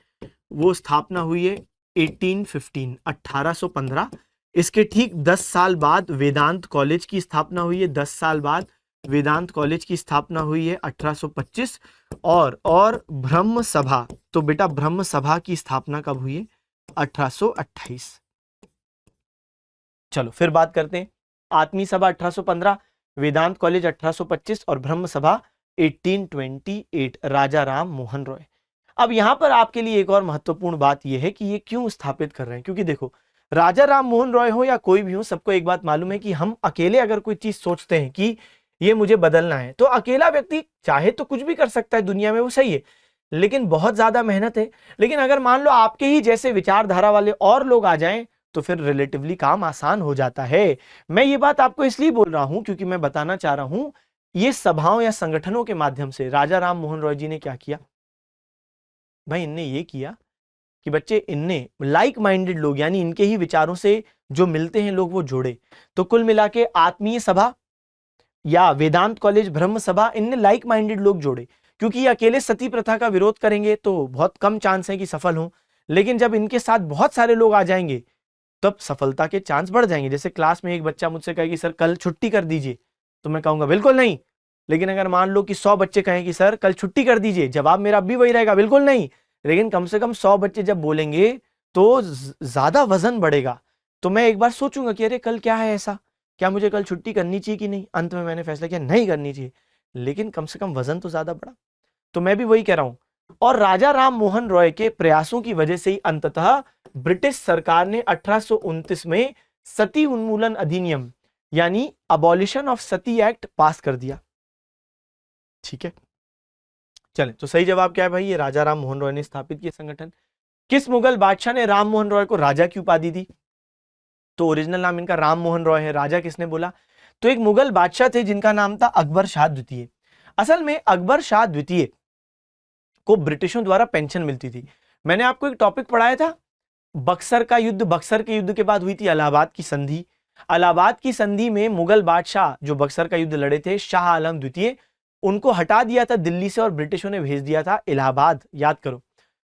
वो स्थापना हुई है 1815 1815। इसके ठीक 10 साल बाद वेदांत कॉलेज की स्थापना हुई है। 10 साल बाद वेदांत कॉलेज की स्थापना हुई है 1825। और ब्रह्म सभा, तो बेटा ब्रह्म सभा की स्थापना कब हुई है? 1828। चलो फिर बात करते हैं। आत्मीय सभा 1815, वेदांत कॉलेज 1825 और ब्रह्म सभा 1828, राजा राम मोहन रॉय। अब यहां पर आपके लिए एक और महत्वपूर्ण बात यह है कि ये क्यों स्थापित कर रहे हैं, क्योंकि देखो राजा राम मोहन रॉय हो या कोई भी हो, सबको एक बात मालूम है कि हम अकेले अगर कोई चीज सोचते हैं कि ये मुझे बदलना है, तो अकेला व्यक्ति चाहे तो कुछ भी कर सकता है दुनिया में, वो सही है, लेकिन बहुत ज्यादा मेहनत है। लेकिन अगर मान लो आपके ही जैसे विचारधारा वाले और लोग आ जाएं तो फिर रिलेटिवली काम आसान हो जाता है। मैं ये बात आपको इसलिए बोल रहा हूं क्योंकि मैं बताना चाह रहा हूं, ये सभाओं या संगठनों के माध्यम से राजा राम मोहन रॉय जी ने क्या किया भाई, इनने ये किया कि बच्चे इनने लाइक माइंडेड लोग, यानी इनके ही विचारों से जो मिलते हैं लोग, वो जोड़े। तो कुल मिला के आत्मीय सभा या वेदांत कॉलेज ब्रह्म सभा, इनने लाइक माइंडेड लोग जोड़े, क्योंकि ये अकेले सती प्रथा का विरोध करेंगे तो बहुत कम चांस है कि सफल हों, लेकिन जब इनके साथ बहुत सारे लोग आ जाएंगे तब सफलता के चांस बढ़ जाएंगे। जैसे क्लास में एक बच्चा मुझसे कहे कि सर कल छुट्टी कर दीजिए, तो मैं कहूंगा बिल्कुल नहीं। लेकिन अगर मान लो कि 100 बच्चे कहें कि सर कल छुट्टी कर दीजिए, जवाब मेरा भी वही रहेगा, बिल्कुल नहीं। लेकिन कम से कम 100 बच्चे जब बोलेंगे तो ज्यादा वजन बढ़ेगा। तो मैं एक बार सोचूंगा कि अरे कल क्या है ऐसा, क्या मुझे कल छुट्टी करनी चाहिए कि नहीं। अंत में मैंने फैसला किया नहीं करनी चाहिए, लेकिन कम से कम वजन तो ज्यादा बढ़ा। तो मैं भी वही कह रहा हूं। और राजा राम मोहन रॉय के प्रयासों की वजह से ही अंततः ब्रिटिश सरकार ने 1829 में सती उन्मूलन अधिनियम यानी अबॉलिशन ऑफ सती एक्ट पास कर दिया। ठीक है, चलें, तो सही जवाब क्या है भाई? ये राजा राम मोहन रॉय ने स्थापित किया संगठन। किस मुगल बादशाह ने राम मोहन रॉय को राजा की उपाधि दी? तो ओरिजिनल नाम इनका राम मोहन रॉय है, राजा किसने बोला? तो एक मुगल बादशाह थे जिनका नाम था अकबर शाह द्वितीय। असल में अकबर शाह द्वितीय को ब्रिटिशों द्वारा पेंशन मिलती थी। मैंने आपको एक टॉपिक पढ़ाया था बक्सर का युद्ध। बक्सर के युद्ध के बाद हुई थी इलाहाबाद की संधि। इलाहाबाद की संधि में मुगल बादशाह जो बक्सर का युद्ध लड़े थे, शाह आलम द्वितीय, उनको हटा दिया था दिल्ली से और ब्रिटिशों ने भेज दिया था इलाहाबाद, याद करो।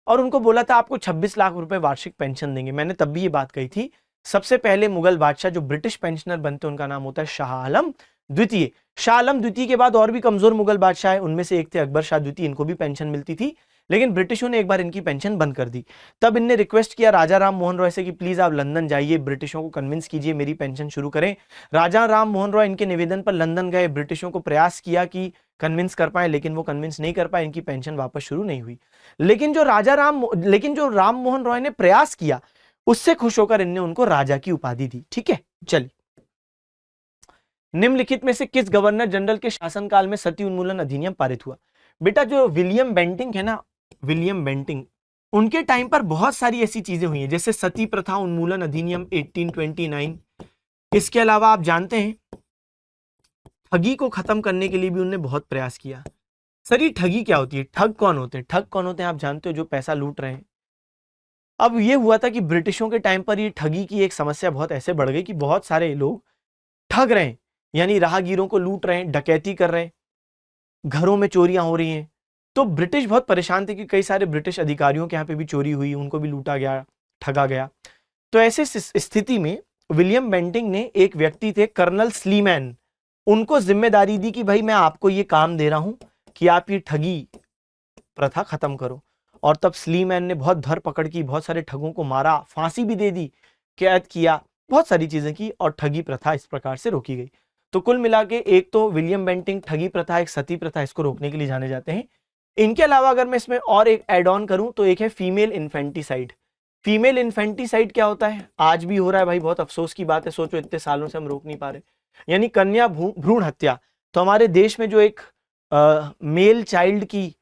और उनको बोला था आपको 26 लाख रुपए वार्षिक पेंशन देंगे। मैंने तब भी ये बात कही थी, सबसे पहले मुगल बादशाह जो ब्रिटिश पेंशनर बनते उनका नाम होता है शाह आलम द्वितीय। शाह आलम द्वितीय के बाद और भी कमजोर मुगल बादशाह है, उनमें से एक थे अकबर शाह द्वितीय, इनको भी पेंशन मिलती थी, लेकिन ब्रिटिशों ने एक बार इनकी पेंशन बंद कर दी। तब इनने रिक्वेस्ट किया राजा राम मोहन रॉय से कि प्लीज आप लंदन जाइए, ब्रिटिशों को कन्विंस कीजिए मेरी पेंशन शुरू करें। राजा राम मोहन रॉय इनके निवेदन पर लंदन गए, ब्रिटिशों को प्रयास किया कि कन्विंस कर पाए, लेकिन वो कन्विंस नहीं कर पाए, इनकी पेंशन वापस शुरू नहीं हुई। लेकिन जो राम मोहन रॉय ने प्रयास किया उससे खुश होकर इनने उनको राजा की उपाधि दी। ठीक है, चलिए, निम्नलिखित में से किस गवर्नर जनरल के शासनकाल में सती उन्मूलन अधिनियम पारित हुआ? बेटा जो विलियम बेंटिंग है ना, विलियम बेंटिंग, उनके टाइम पर बहुत सारी ऐसी चीजें हुई हैं, जैसे सती प्रथा उन्मूलन अधिनियम 1829। इसके अलावा आप जानते हैं ठगी को खत्म करने के लिए भी उन्होंने बहुत प्रयास किया। सर ये ठगी क्या होती है? ठग कौन होते हैं? ठग कौन होते हैं आप जानते हो? जो पैसा लूट रहे हैं। अब ये हुआ था कि ब्रिटिशों के टाइम पर ये ठगी की एक समस्या बहुत ऐसे बढ़ गई कि बहुत सारे लोग ठग रहे हैं, यानी राहगीरों को लूट रहे हैं, डकैती कर रहे हैं, घरों में चोरियां हो रही हैं। तो ब्रिटिश बहुत परेशान थे कि कई सारे ब्रिटिश अधिकारियों के यहाँ पे भी चोरी हुई, उनको भी लूटा गया, ठगा गया। तो ऐसे स्थिति में विलियम बेंटिंग ने, एक व्यक्ति थे कर्नल स्लीमैन, उनको जिम्मेदारी दी कि भाई मैं आपको ये काम दे रहा हूं कि आप ये ठगी प्रथा खत्म करो। और तब स्लीमैन ने बहुत धरपकड़ की, बहुत सारे ठगों को मारा, फांसी भी दे दी, कैद किया, बहुत सारी चीजें की और ठगी प्रथा इस प्रकार से रोकी गई। तो कुल मिला के एक तो विलियम बेंटिंग ठगी प्रथा, एक सती प्रथा, इसको रोकने के लिए जाने जाते हैं। इनके अलावा अगर मैं इसमें और एक एड ऑन करूं तो एक है फीमेल इन्फेंटिसाइड। फीमेल इन्फेंटिसाइड क्या होता है? आज भी हो रहा है भाई, बहुत अफसोस की बात है, सोचो इतने सालों से हम रोक नहीं पा रहे, यानी कन्या भ्रूण हत्या। तो हमारे देश में जो एक मेल चाइल्ड की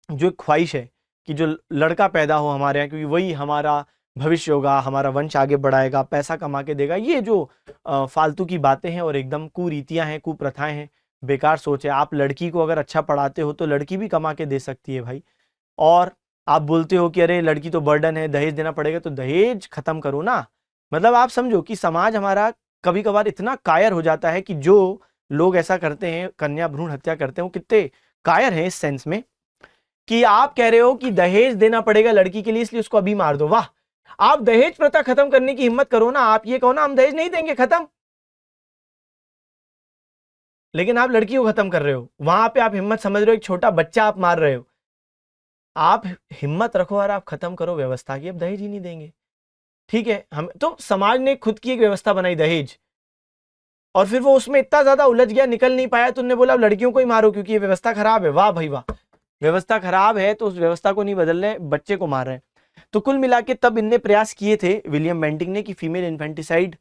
जो एक ख्वाहिश है कि जो लड़का पैदा हो हमारे यहाँ, क्योंकि वही हमारा भविष्य होगा, हमारा वंश आगे बढ़ाएगा, पैसा कमा के देगा, ये जो फालतू की बातें हैं और एकदम कुरीतियां हैं, कुप्रथाएं हैं, बेकार सोच है। आप लड़की को अगर अच्छा पढ़ाते हो तो लड़की भी कमा के दे सकती है भाई। और आप बोलते हो कि अरे लड़की तो बर्डन है, दहेज देना पड़ेगा, तो दहेज खत्म करो ना। मतलब आप समझो कि समाज हमारा कभी कभार इतना कायर हो जाता है कि जो लोग ऐसा करते हैं, कन्या भ्रूण हत्या करते हैं, वो कितने कायर हैं इस सेंस में कि आप कह रहे हो कि दहेज देना पड़ेगा लड़की के लिए, इसलिए उसको अभी मार दो। वाह, आप दहेज प्रथा खत्म करने की हिम्मत करो ना, आप ये कहो ना हम दहेज नहीं देंगे, खत्म। लेकिन आप लड़की को खत्म कर रहे हो, वहां पे आप हिम्मत समझ रहे हो, एक छोटा बच्चा आप मार रहे हो। आप हिम्मत रखो और आप खत्म करो व्यवस्था की, अब दहेज ही नहीं देंगे। ठीक है, हम तो समाज ने खुद की एक व्यवस्था बनाई दहेज, और फिर वो उसमें इतना ज्यादा उलझ गया, निकल नहीं पाया, तो उन्होंने बोला अब लड़कियों को ही मारो क्योंकि ये व्यवस्था खराब है। वाह भाई वाह, व्यवस्था खराब है तो उस व्यवस्था को नहीं बदल रहे, बच्चे को मार रहे हैं। तो कुल मिला के तब इनने प्रयास किए थे विलियम बेंटिंग ने कि फीमेल इन्फेंटिसाइड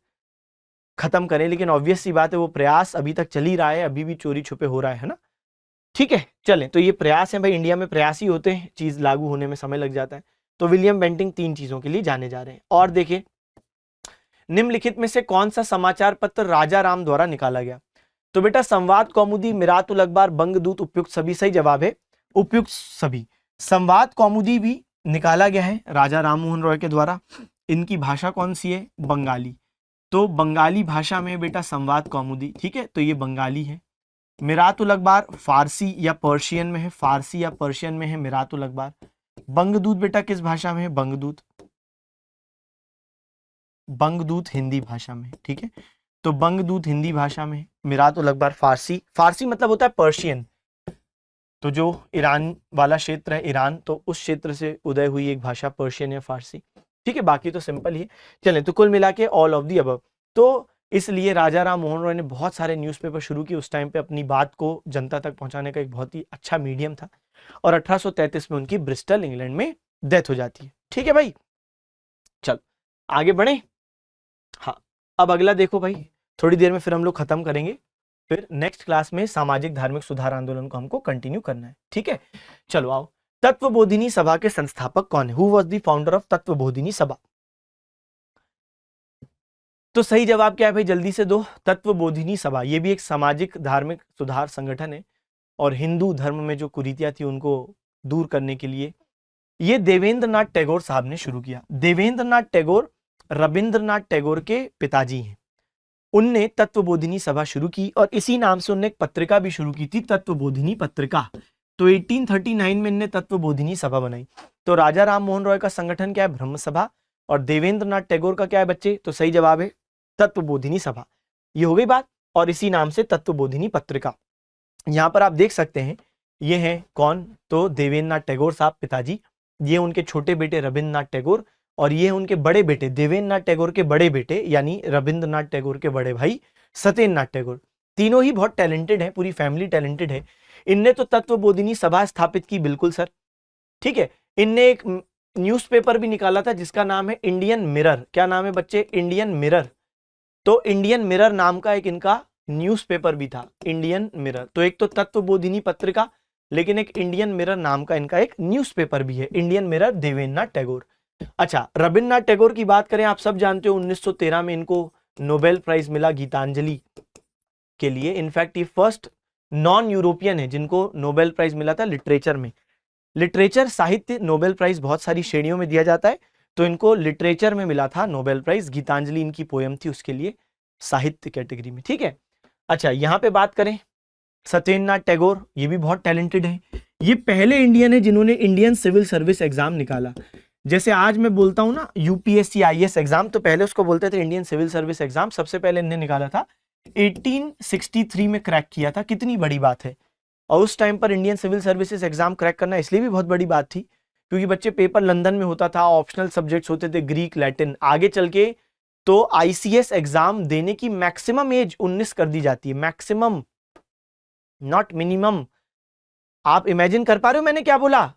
खत्म करें, लेकिन ऑब्वियस सी बात है वो प्रयास अभी तक चल ही रहा है, अभी भी चोरी छुपे हो रहा है ना। ठीक है, चलें, तो ये प्रयास है भाई, इंडिया में प्रयास ही होते हैं, चीज लागू होने में समय लग जाता है। तो विलियम बेंटिंग 3 चीजों के लिए जाने जा रहे हैं। और देखिए, निम्नलिखित में से कौन सा समाचार पत्र राजा राम द्वारा निकाला गया? तो बेटा संवाद कौमुदी, मिरातुल अखबार, बंगदूत, उपयुक्त सभी। सही जवाब है उपयुक्त सभी। संवाद कौमुदी भी निकाला गया है राजा राम मोहन रॉय के द्वारा। इनकी भाषा कौन सी है? बंगाली। तो बंगाली भाषा में बेटा संवाद कौमुदी, ठीक है, तो ये बंगाली है। मिरातुल अखबार फारसी या पर्शियन में है, फारसी या पर्शियन में है मिरातुल अखबार। बंगदूत बेटा किस भाषा में है? बंगदूत, बंगदूत हिंदी भाषा में, ठीक है, तो बंगदूत हिंदी भाषा में। मिरातुल अखबार फारसी, फारसी मतलब होता है पर्शियन, तो जो ईरान वाला क्षेत्र है, ईरान, तो उस क्षेत्र से उदय हुई एक भाषा पर्शियन या फारसी। ठीक है, बाकी तो सिंपल ही है। चलें, तो कुल मिला के ऑल ऑफ दी अबव। तो इसलिए राजा राम मोहन रॉय ने बहुत सारे न्यूज़पेपर शुरू किए उस टाइम पे, अपनी बात को जनता तक पहुंचाने का एक बहुत ही अच्छा मीडियम था। और 1833 में उनकी ब्रिस्टल इंग्लैंड में डेथ हो जाती है। ठीक है भाई, चल आगे बढ़े। हाँ, अब अगला देखो भाई, थोड़ी देर में फिर हम लोग खत्म करेंगे, फिर नेक्स्ट क्लास में सामाजिक धार्मिक सुधार आंदोलन को हमको कंटिन्यू करना है। ठीक है, चलो आओ। तत्वबोधिनी सभा के संस्थापक कौन है? Who was the founder of Tattvabodhini सभा? तो सही जवाब क्या है भाई, जल्दी से दो। तत्वबोधिनी सभा, ये भी एक सामाजिक धार्मिक सुधार संगठन है, और हिंदू धर्म में जो कुरीतियां थी उनको दूर करने के लिए ये देवेंद्र नाथ टैगोर साहब ने शुरू किया। देवेंद्र नाथ टैगोर रविंद्रनाथ टैगोर के पिताजी हैं। उनने तत्वबोधिनी सभा शुरू की, और इसी नाम से उनने एक पत्रिका भी शुरू की थी, तत्वबोधिनी पत्रिका। तो 1839 में इनने तत्वबोधिनी सभा बनाई। तो राजा राम मोहन रॉय का संगठन क्या है? ब्रह्म सभा। और देवेंद्र नाथ टैगोर का क्या है बच्चे? तो सही जवाब है तत्वबोधिनी सभा। ये हो गई बात, और इसी नाम से तत्वबोधिनी पत्रिका। यहां पर आप देख सकते हैं, ये हैं कौन? तो देवेंद्र नाथ टैगोर साहब पिताजी, ये उनके छोटे बेटे रविंद्रनाथ टैगोर, और ये उनके बड़े बेटे देवेंद्र नाथ टैगोर के बड़े बेटे यानी रविंद्रनाथ टैगोर के बड़े भाई सत्येंद्र नाथ टैगोर। तीनों ही बहुत टैलेंटेड हैं, पूरी फैमिली टैलेंटेड है। इनने तो तत्वबोधिनी सभा स्थापित की, बिल्कुल सर, ठीक है। इनने एक न्यूज़पेपर भी निकाला था जिसका नाम है इंडियन मिरर। क्या नाम है बच्चे? Indian mirror. तो इंडियन मिरर नाम का एक इनका न्यूज़पेपर भी था, इंडियन मिरर। तो एक तो तत्वबोधिनी पत्रिका, लेकिन एक इंडियन मिरर नाम का इनका एक न्यूज़पेपर भी है, इंडियन मिरर, देवेंद्र नाथ टैगोर। अच्छा, रविंद्रनाथ टैगोर की बात करें, आप सब जानते हो 1913 में इनको नोबेल प्राइज मिला गीतांजलि के लिए। इनफैक्ट ये फर्स्ट नॉन यूरोपियन है जिनको नोबेल प्राइज मिला था लिटरेचर में। लिटरेचर साहित्य नोबेल प्राइज बहुत सारी श्रेणियों में दिया जाता है, तो इनको लिटरेचर में मिला था नोबेल प्राइज। गीतांजलि इनकी पोयम थी, उसके लिए साहित्य कैटेगरी में, ठीक है। अच्छा, यहां पे बात करें सत्येंद्र नाथ टैगोर, ये भी बहुत टैलेंटेड है। ये पहले इंडियन है जिन्होंने इंडियन सिविल सर्विस एग्जाम निकाला। जैसे आज मैं बोलता हूं ना यूपीएससी आईएएस एग्जाम, तो पहले उसको बोलते थे इंडियन सिविल सर्विस एग्जाम। सबसे पहले इन्हें निकाला था, 1863 में क्रैक किया था। कितनी बड़ी बात है। और उस टाइम पर Indian civil services exam crack करना इसलिए भी बहुत बड़ी बात थी क्योंकि बच्चे पेपर लंदन में होता था, ऑप्शनल सब्जेक्ट्स होते थे ग्रीक, लैटिन। आगे चल के तो आईसीएस एग्जाम देने की मैक्सिमम एज 19 कर दी जाती है, मैक्सिमम, नॉट मिनिमम। आप इमेजिन कर पा रहे हो मैंने क्या बोला?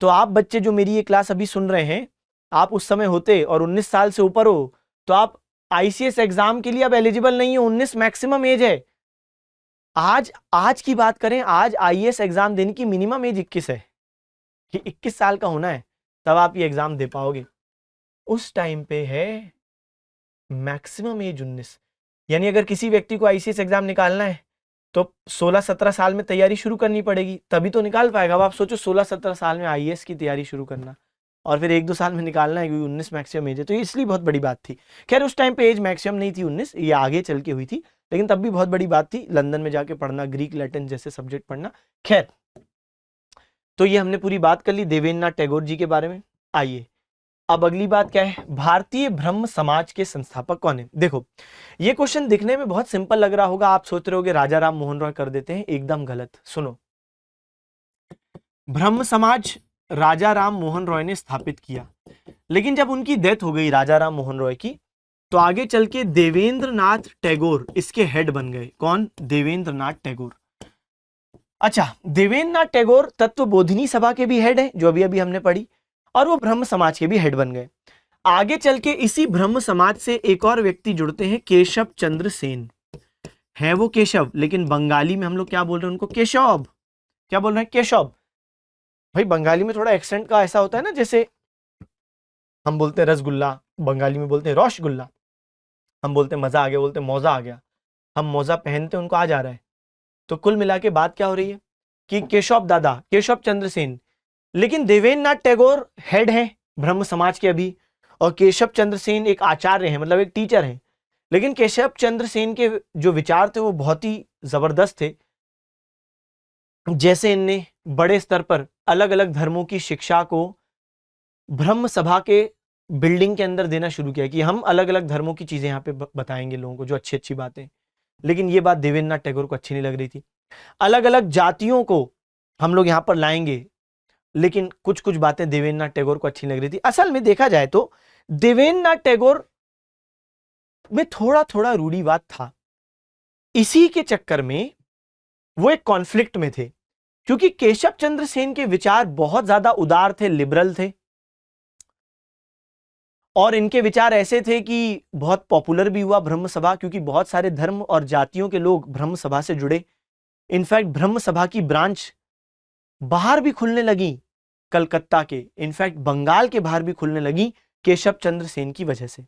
तो आप बच्चे जो मेरी ये क्लास अभी सुन रहे हैं, आप उस समय होते और 19 साल से ऊपर हो तो आप आईसीएस एग्जाम के लिए अब एलिजिबल नहीं हो, 19 मैक्सिमम एज है। आज आज की बात करें, आज आईएएस एग्जाम देने की मिनिमम एज 21 है कि 21 साल का होना है तब आप ये एग्जाम दे पाओगे। उस टाइम पे है मैक्सिमम एज 19। यानी अगर किसी व्यक्ति को आईसीएस एग्जाम निकालना है तो 16-17 साल में तैयारी शुरू करनी पड़ेगी, तभी तो निकाल पाएगा। अब आप सोचो 16-17 साल में आईएएस की तैयारी शुरू करना और फिर 1-2 साल में निकालना है, क्योंकि 19 मैक्सिमम एज है, तो ये इसलिए बहुत बड़ी बात थी। खैर उस टाइम पे एज मैक्सिमम नहीं थी 19, ये आगे चल के हुई थी, लेकिन तब भी बहुत बड़ी बात थी। लंदन में जाके पढ़ना, ग्रीक लैटिन जैसे सब्जेक्ट पढ़ना। खैर, तो ये हमने पूरी बात कर ली देवेंद्रनाथ टैगोर जी के बारे में। आइए अब अगली बात क्या है, भारतीय ब्रह्म समाज के संस्थापक कौन है। देखो ये क्वेश्चन दिखने में बहुत सिंपल लग रहा होगा, आप सोच रहे होगे राजा राम मोहन रॉय कर देते हैं, एकदम गलत। सुनो, ब्रह्म समाज राजा राम मोहन रॉय ने स्थापित किया, लेकिन जब उनकी डेथ हो गई राजा राम मोहन रॉय की, तो आगे चल के देवेंद्रनाथ टैगोर इसके हेड बन गए। कौन? देवेंद्रनाथ टैगोर। अच्छा, देवेंद्रनाथ टैगोर तत्वबोधिनी सभा के भी हेड है, जो अभी अभी हमने पढ़ी, और वो ब्रह्म समाज के भी हेड बन गए। आगे चल के इसी ब्रह्म समाज से एक और व्यक्ति जुड़ते हैं, केशव चंद्र सेन। है वो केशव, लेकिन बंगाली में हम लोग क्या बोल रहे हैं उनको? केशव। क्या बोल रहे हैं? केशव। भाई बंगाली में थोड़ा एक्सेंट का ऐसा होता है ना, जैसे हम बोलते हैं रसगुल्ला, बंगाली में बोलते हैं रसगुल्ला। हम बोलते हैं मजा आ गया, बोलते हैं मौजा आ गया। हम मौजा पहनते उनको आ जा रहा है। तो कुल मिला के बात क्या हो रही है कि केशव दादा, केशव चंद्र सेन, लेकिन देवेंद्रनाथ टैगोर हेड है ब्रह्म समाज के अभी, और केशव चंद्र सेन एक आचार्य हैं, मतलब एक टीचर हैं। लेकिन केशव चंद्र सेन के जो विचार थे वो बहुत ही जबरदस्त थे। जैसे इनने बड़े स्तर पर अलग अलग धर्मों की शिक्षा को ब्रह्म सभा के बिल्डिंग के अंदर देना शुरू किया कि हम अलग अलग धर्मों की चीजें यहाँ पे बताएंगे लोगों को, जो अच्छी अच्छी बातें। लेकिन ये बात देवेंद्रनाथ टैगोर को अच्छी नहीं लग रही थी। अलग अलग जातियों को हम लोग यहाँ पर लाएंगे, लेकिन कुछ कुछ बातें देवेंद्रनाथ टैगोर को अच्छी लग रही थी। असल में देखा जाए तो देवेंद्रनाथ टैगोर में थोड़ा थोड़ा रूढ़िवाद था। इसी के चक्कर में वो एक कॉन्फ्लिक्ट में थे, क्योंकि केशव चंद्र सेन के विचार बहुत ज्यादा उदार थे, लिबरल थे, और इनके विचार ऐसे थे कि बहुत पॉपुलर भी हुआ ब्रह्म सभा, क्योंकि बहुत सारे धर्म और जातियों के लोग ब्रह्म सभा से जुड़े। इनफैक्ट ब्रह्म सभा की ब्रांच बाहर भी खुलने लगी, कलकत्ता के, इनफैक्ट बंगाल के बाहर भी खुलने लगी केशव चंद्र सेन की वजह से।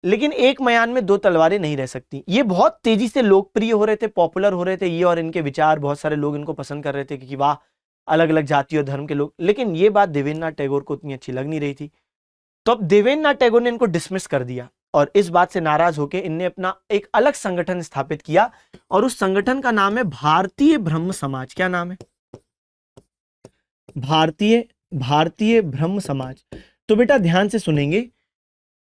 लेकिन एक मयान में दो तलवारें नहीं रह सकती। ये बहुत तेजी से लोकप्रिय हो रहे थे, पॉपुलर हो रहे थे ये, और इनके विचार बहुत सारे लोग इनको पसंद कर रहे थे कि वाह, अलग अलग जाति और धर्म के लोग। लेकिन ये बात देवेंद्रनाथ टैगोर को उतनी अच्छी लग नहीं रही थी। तो अब देवेंद्रनाथ टैगोर ने इनको डिसमिस कर दिया, और इस बात से नाराज होकर इनने अपना एक अलग संगठन स्थापित किया, और उस संगठन का नाम है भारतीय ब्रह्म समाज। क्या नाम है? भारतीय ब्रह्म समाज। तो बेटा ध्यान से सुनेंगे,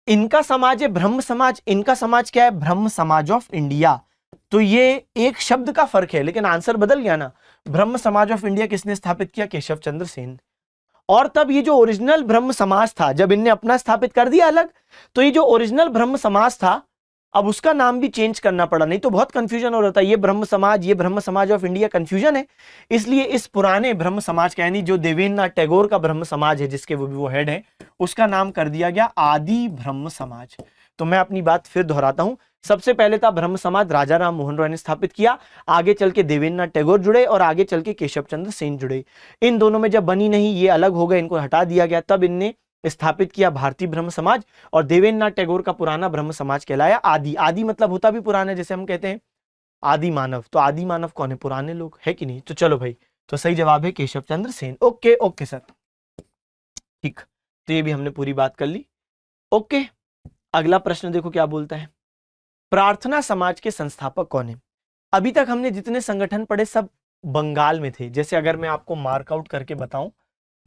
इनका समाज है ब्रह्म समाज, इनका समाज क्या है? ब्रह्म समाज ऑफ इंडिया। तो ये एक शब्द का फर्क है, लेकिन आंसर बदल गया ना। ब्रह्म समाज ऑफ इंडिया किसने स्थापित किया? केशव चंद्र सेन। और तब ये जो ओरिजिनल ब्रह्म समाज था, जब इनने अपना स्थापित कर दिया अलग, तो ये जो ओरिजिनल ब्रह्म समाज था, अब उसका नाम भी चेंज करना पड़ा, नहीं तो बहुत कंफ्यूजन हो रहा था। ये ब्रह्म समाज ऑफ इंडिया, कंफ्यूजन है। इसलिए इस पुराने ब्रह्म समाज का, यानी जो देवेंद्रनाथ टैगोर का ब्रह्म समाज है, जिसके वो हेड है, उसका नाम कर दिया गया आदि ब्रह्म समाज। तो मैं अपनी बात फिर दोहराता हूं, सबसे पहले था ब्रह्म समाज, राजा राम मोहन रॉय ने स्थापित किया, आगे चल के देवेंद्रनाथ टैगोर जुड़े, और आगे चल के केशव चंद्र सेन जुड़े। इन दोनों में जब बनी नहीं, ये अलग हो गए, इनको हटा दिया गया, तब इनने स्थापित किया भारतीय ब्रह्म समाज। और देवेंद्रनाथ टैगोर का पुराना ब्रह्म समाज कहलाया आदि। आदि मतलब होता भी पुराना, जैसे हम कहते हैं आदि मानव। तो आदि मानव कौन है? पुराने लोग, है कि नहीं? तो चलो भाई, तो सही जवाब है Keshav Chandra Sen. Okay okay sir, ठीक। तो ये भी हमने पूरी बात कर ली। ओके, अगला प्रश्न देखो क्या बोलता है, प्रार्थना समाज के संस्थापक कौन है? अभी तक हमने जितने संगठन पढ़े सब बंगाल में थे। जैसे अगर मैं आपको मार्कआउट करके बताऊं,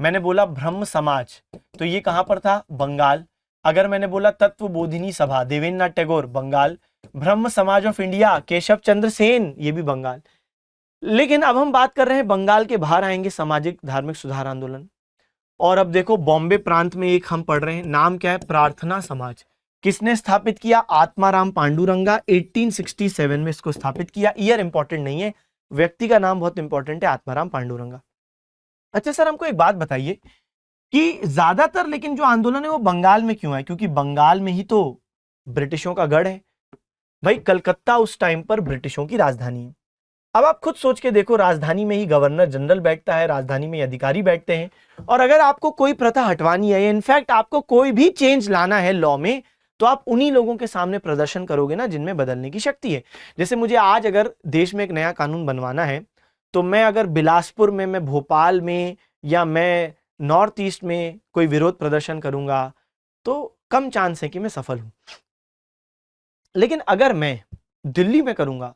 मैंने बोला ब्रह्म समाज, तो ये कहां पर था? बंगाल। अगर मैंने बोला तत्वबोधिनी सभा, देवेंद्रनाथ टैगोर, बंगाल। ब्रह्म समाज ऑफ इंडिया, केशव चंद्र सेन, ये भी बंगाल। लेकिन अब हम बात कर रहे हैं बंगाल के बाहर आएंगे, सामाजिक धार्मिक सुधार आंदोलन। और अब देखो बॉम्बे प्रांत में एक हम पढ़ रहे हैं, नाम क्या है? प्रार्थना समाज। किसने स्थापित किया? आत्माराम पांडुरंगा, 1867 में इसको स्थापित किया। ईयर इंपॉर्टेंट नहीं है, व्यक्ति का नाम बहुत इंपॉर्टेंट है, आत्माराम पांडुरंगा। अच्छा सर, हमको एक बात बताइए कि ज्यादातर लेकिन जो आंदोलन है वो बंगाल में क्यों है? क्योंकि बंगाल में ही तो ब्रिटिशों का गढ़ है। भाई कलकत्ता उस टाइम पर ब्रिटिशों की राजधानी है, अब आप खुद सोच के देखो, राजधानी में ही गवर्नर जनरल बैठता है, राजधानी में अधिकारी बैठते हैं, और अगर आपको कोई प्रथा हटवानी है, इनफैक्ट आपको कोई भी चेंज लाना है लॉ में, तो आप उन्हीं लोगों के सामने प्रदर्शन करोगे ना जिनमें बदलने की शक्ति है। जैसे मुझे आज अगर देश में एक नया कानून बनवाना है, तो मैं अगर बिलासपुर में, मैं भोपाल में, या मैं नॉर्थ ईस्ट में कोई विरोध प्रदर्शन करूंगा, तो कम चांस है कि मैं सफल हूं। लेकिन अगर मैं दिल्ली में करूंगा,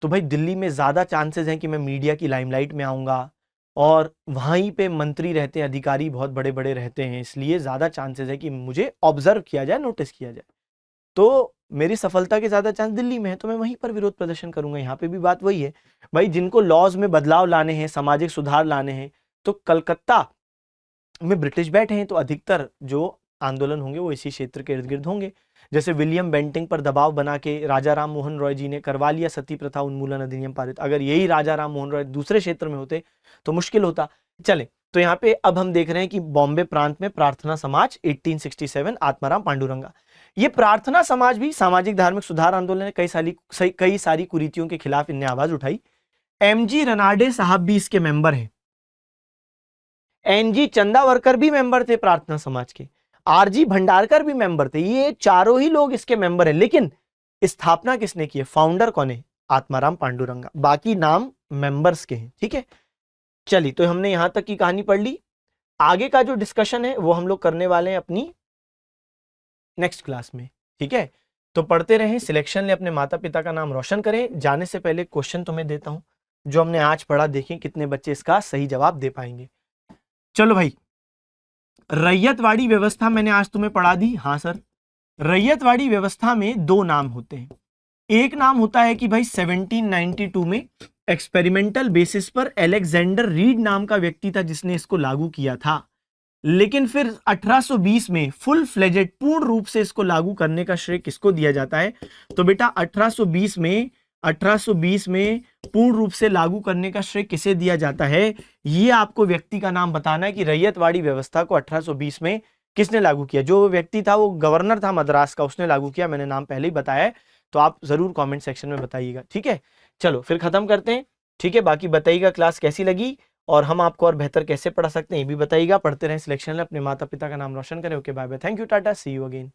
तो भाई दिल्ली में ज्यादा चांसेस हैं कि मैं मीडिया की लाइमलाइट में आऊंगा, और वहीं पे मंत्री रहते हैं, अधिकारी बहुत बड़े बड़े रहते हैं, इसलिए ज्यादा चांसेस है कि मुझे ऑब्जर्व किया जाए, नोटिस किया जाए। तो मेरी सफलता के ज्यादा चांस दिल्ली में है, तो मैं वहीं पर विरोध प्रदर्शन करूंगा। यहाँ पे भी बात वही है भाई, जिनको लॉज में बदलाव लाने हैं, सामाजिक सुधार लाने हैं, तो कलकत्ता में ब्रिटिश बैठे हैं, तो अधिकतर जो आंदोलन होंगे वो इसी क्षेत्र के इर्द गिर्द होंगे। जैसे विलियम बेंटिंग पर दबाव बना के राजा राम मोहन रॉय जी ने करवा लिया सती प्रथा उन्मूलन अधिनियम पारित। अगर यही राजा राम मोहन रॉय दूसरे क्षेत्र में होते तो मुश्किल होता। चले, तो यहाँ पे अब हम देख रहे हैं कि बॉम्बे प्रांत में प्रार्थना समाज 1867, आत्माराम पांडुरंगा। ये प्रार्थना समाज भी सामाजिक धार्मिक सुधार आंदोलन है, कई सारी कुरीतियों के खिलाफ इनने आवाज उठाई। एमजी रनाडे साहब भी इसके मेंबर हैं, एनजी चंदावरकर भी मेंबर थे प्रार्थना समाज के, आरजी भंडारकर भी मेंबर थे, ये चारों ही लोग इसके मेंबर हैं। लेकिन स्थापना किसने की है, फाउंडर कौन है, आत्माराम पांडुरंगा। बाकी नाम मेंबर्स के हैं, ठीक है। चलिए, तो हमने यहां तक की कहानी पढ़ ली। आगे का जो डिस्कशन है वो हम लोग करने वाले हैं अपनी नेक्स्ट क्लास में, ठीक है। तो पढ़ते रहें, सिलेक्शन ले अपने माता पिता का नाम रोशन करें। जाने से पहले क्वेश्चन तुम्हें देता हूं, जो हमने आज पढ़ा, देखें कितने बच्चे इसका सही जवाब दे पाएंगे। चलो भाई, रैयतवाड़ी व्यवस्था मैंने आज तुम्हें पढ़ा दी। हाँ सर, रैयतवाड़ी व्यवस्था में दो नाम होते हैं। एक नाम होता है कि भाई 1792 में एक्सपेरिमेंटल बेसिस पर अलेक्जेंडर रीड नाम का व्यक्ति था जिसने इसको लागू किया था। लेकिन फिर 1820 में फुल फ्लेजेड, पूर्ण रूप से इसको लागू करने का श्रेय किसको दिया जाता है, तो बेटा 1820 में पूर्ण रूप से लागू करने का श्रेय किसे दिया जाता है, ये आपको व्यक्ति का नाम बताना है कि रैयतवाड़ी व्यवस्था को 1820 में किसने लागू किया। जो व्यक्ति था वो गवर्नर था मद्रास का, उसने लागू किया। मैंने नाम पहले ही बताया है, तो आप जरूर कमेंट सेक्शन में बताइएगा, ठीक है। चलो फिर खत्म करते हैं, ठीक है। बाकी बताइएगा क्लास कैसी लगी, और हम आपको और बेहतर कैसे पढ़ा सकते हैं ये भी बताइएगा। पढ़ते रहें, सिलेक्शन ले अपने माता पिता का नाम रोशन करें। Okay, bye bye, thank you, tata, see you again.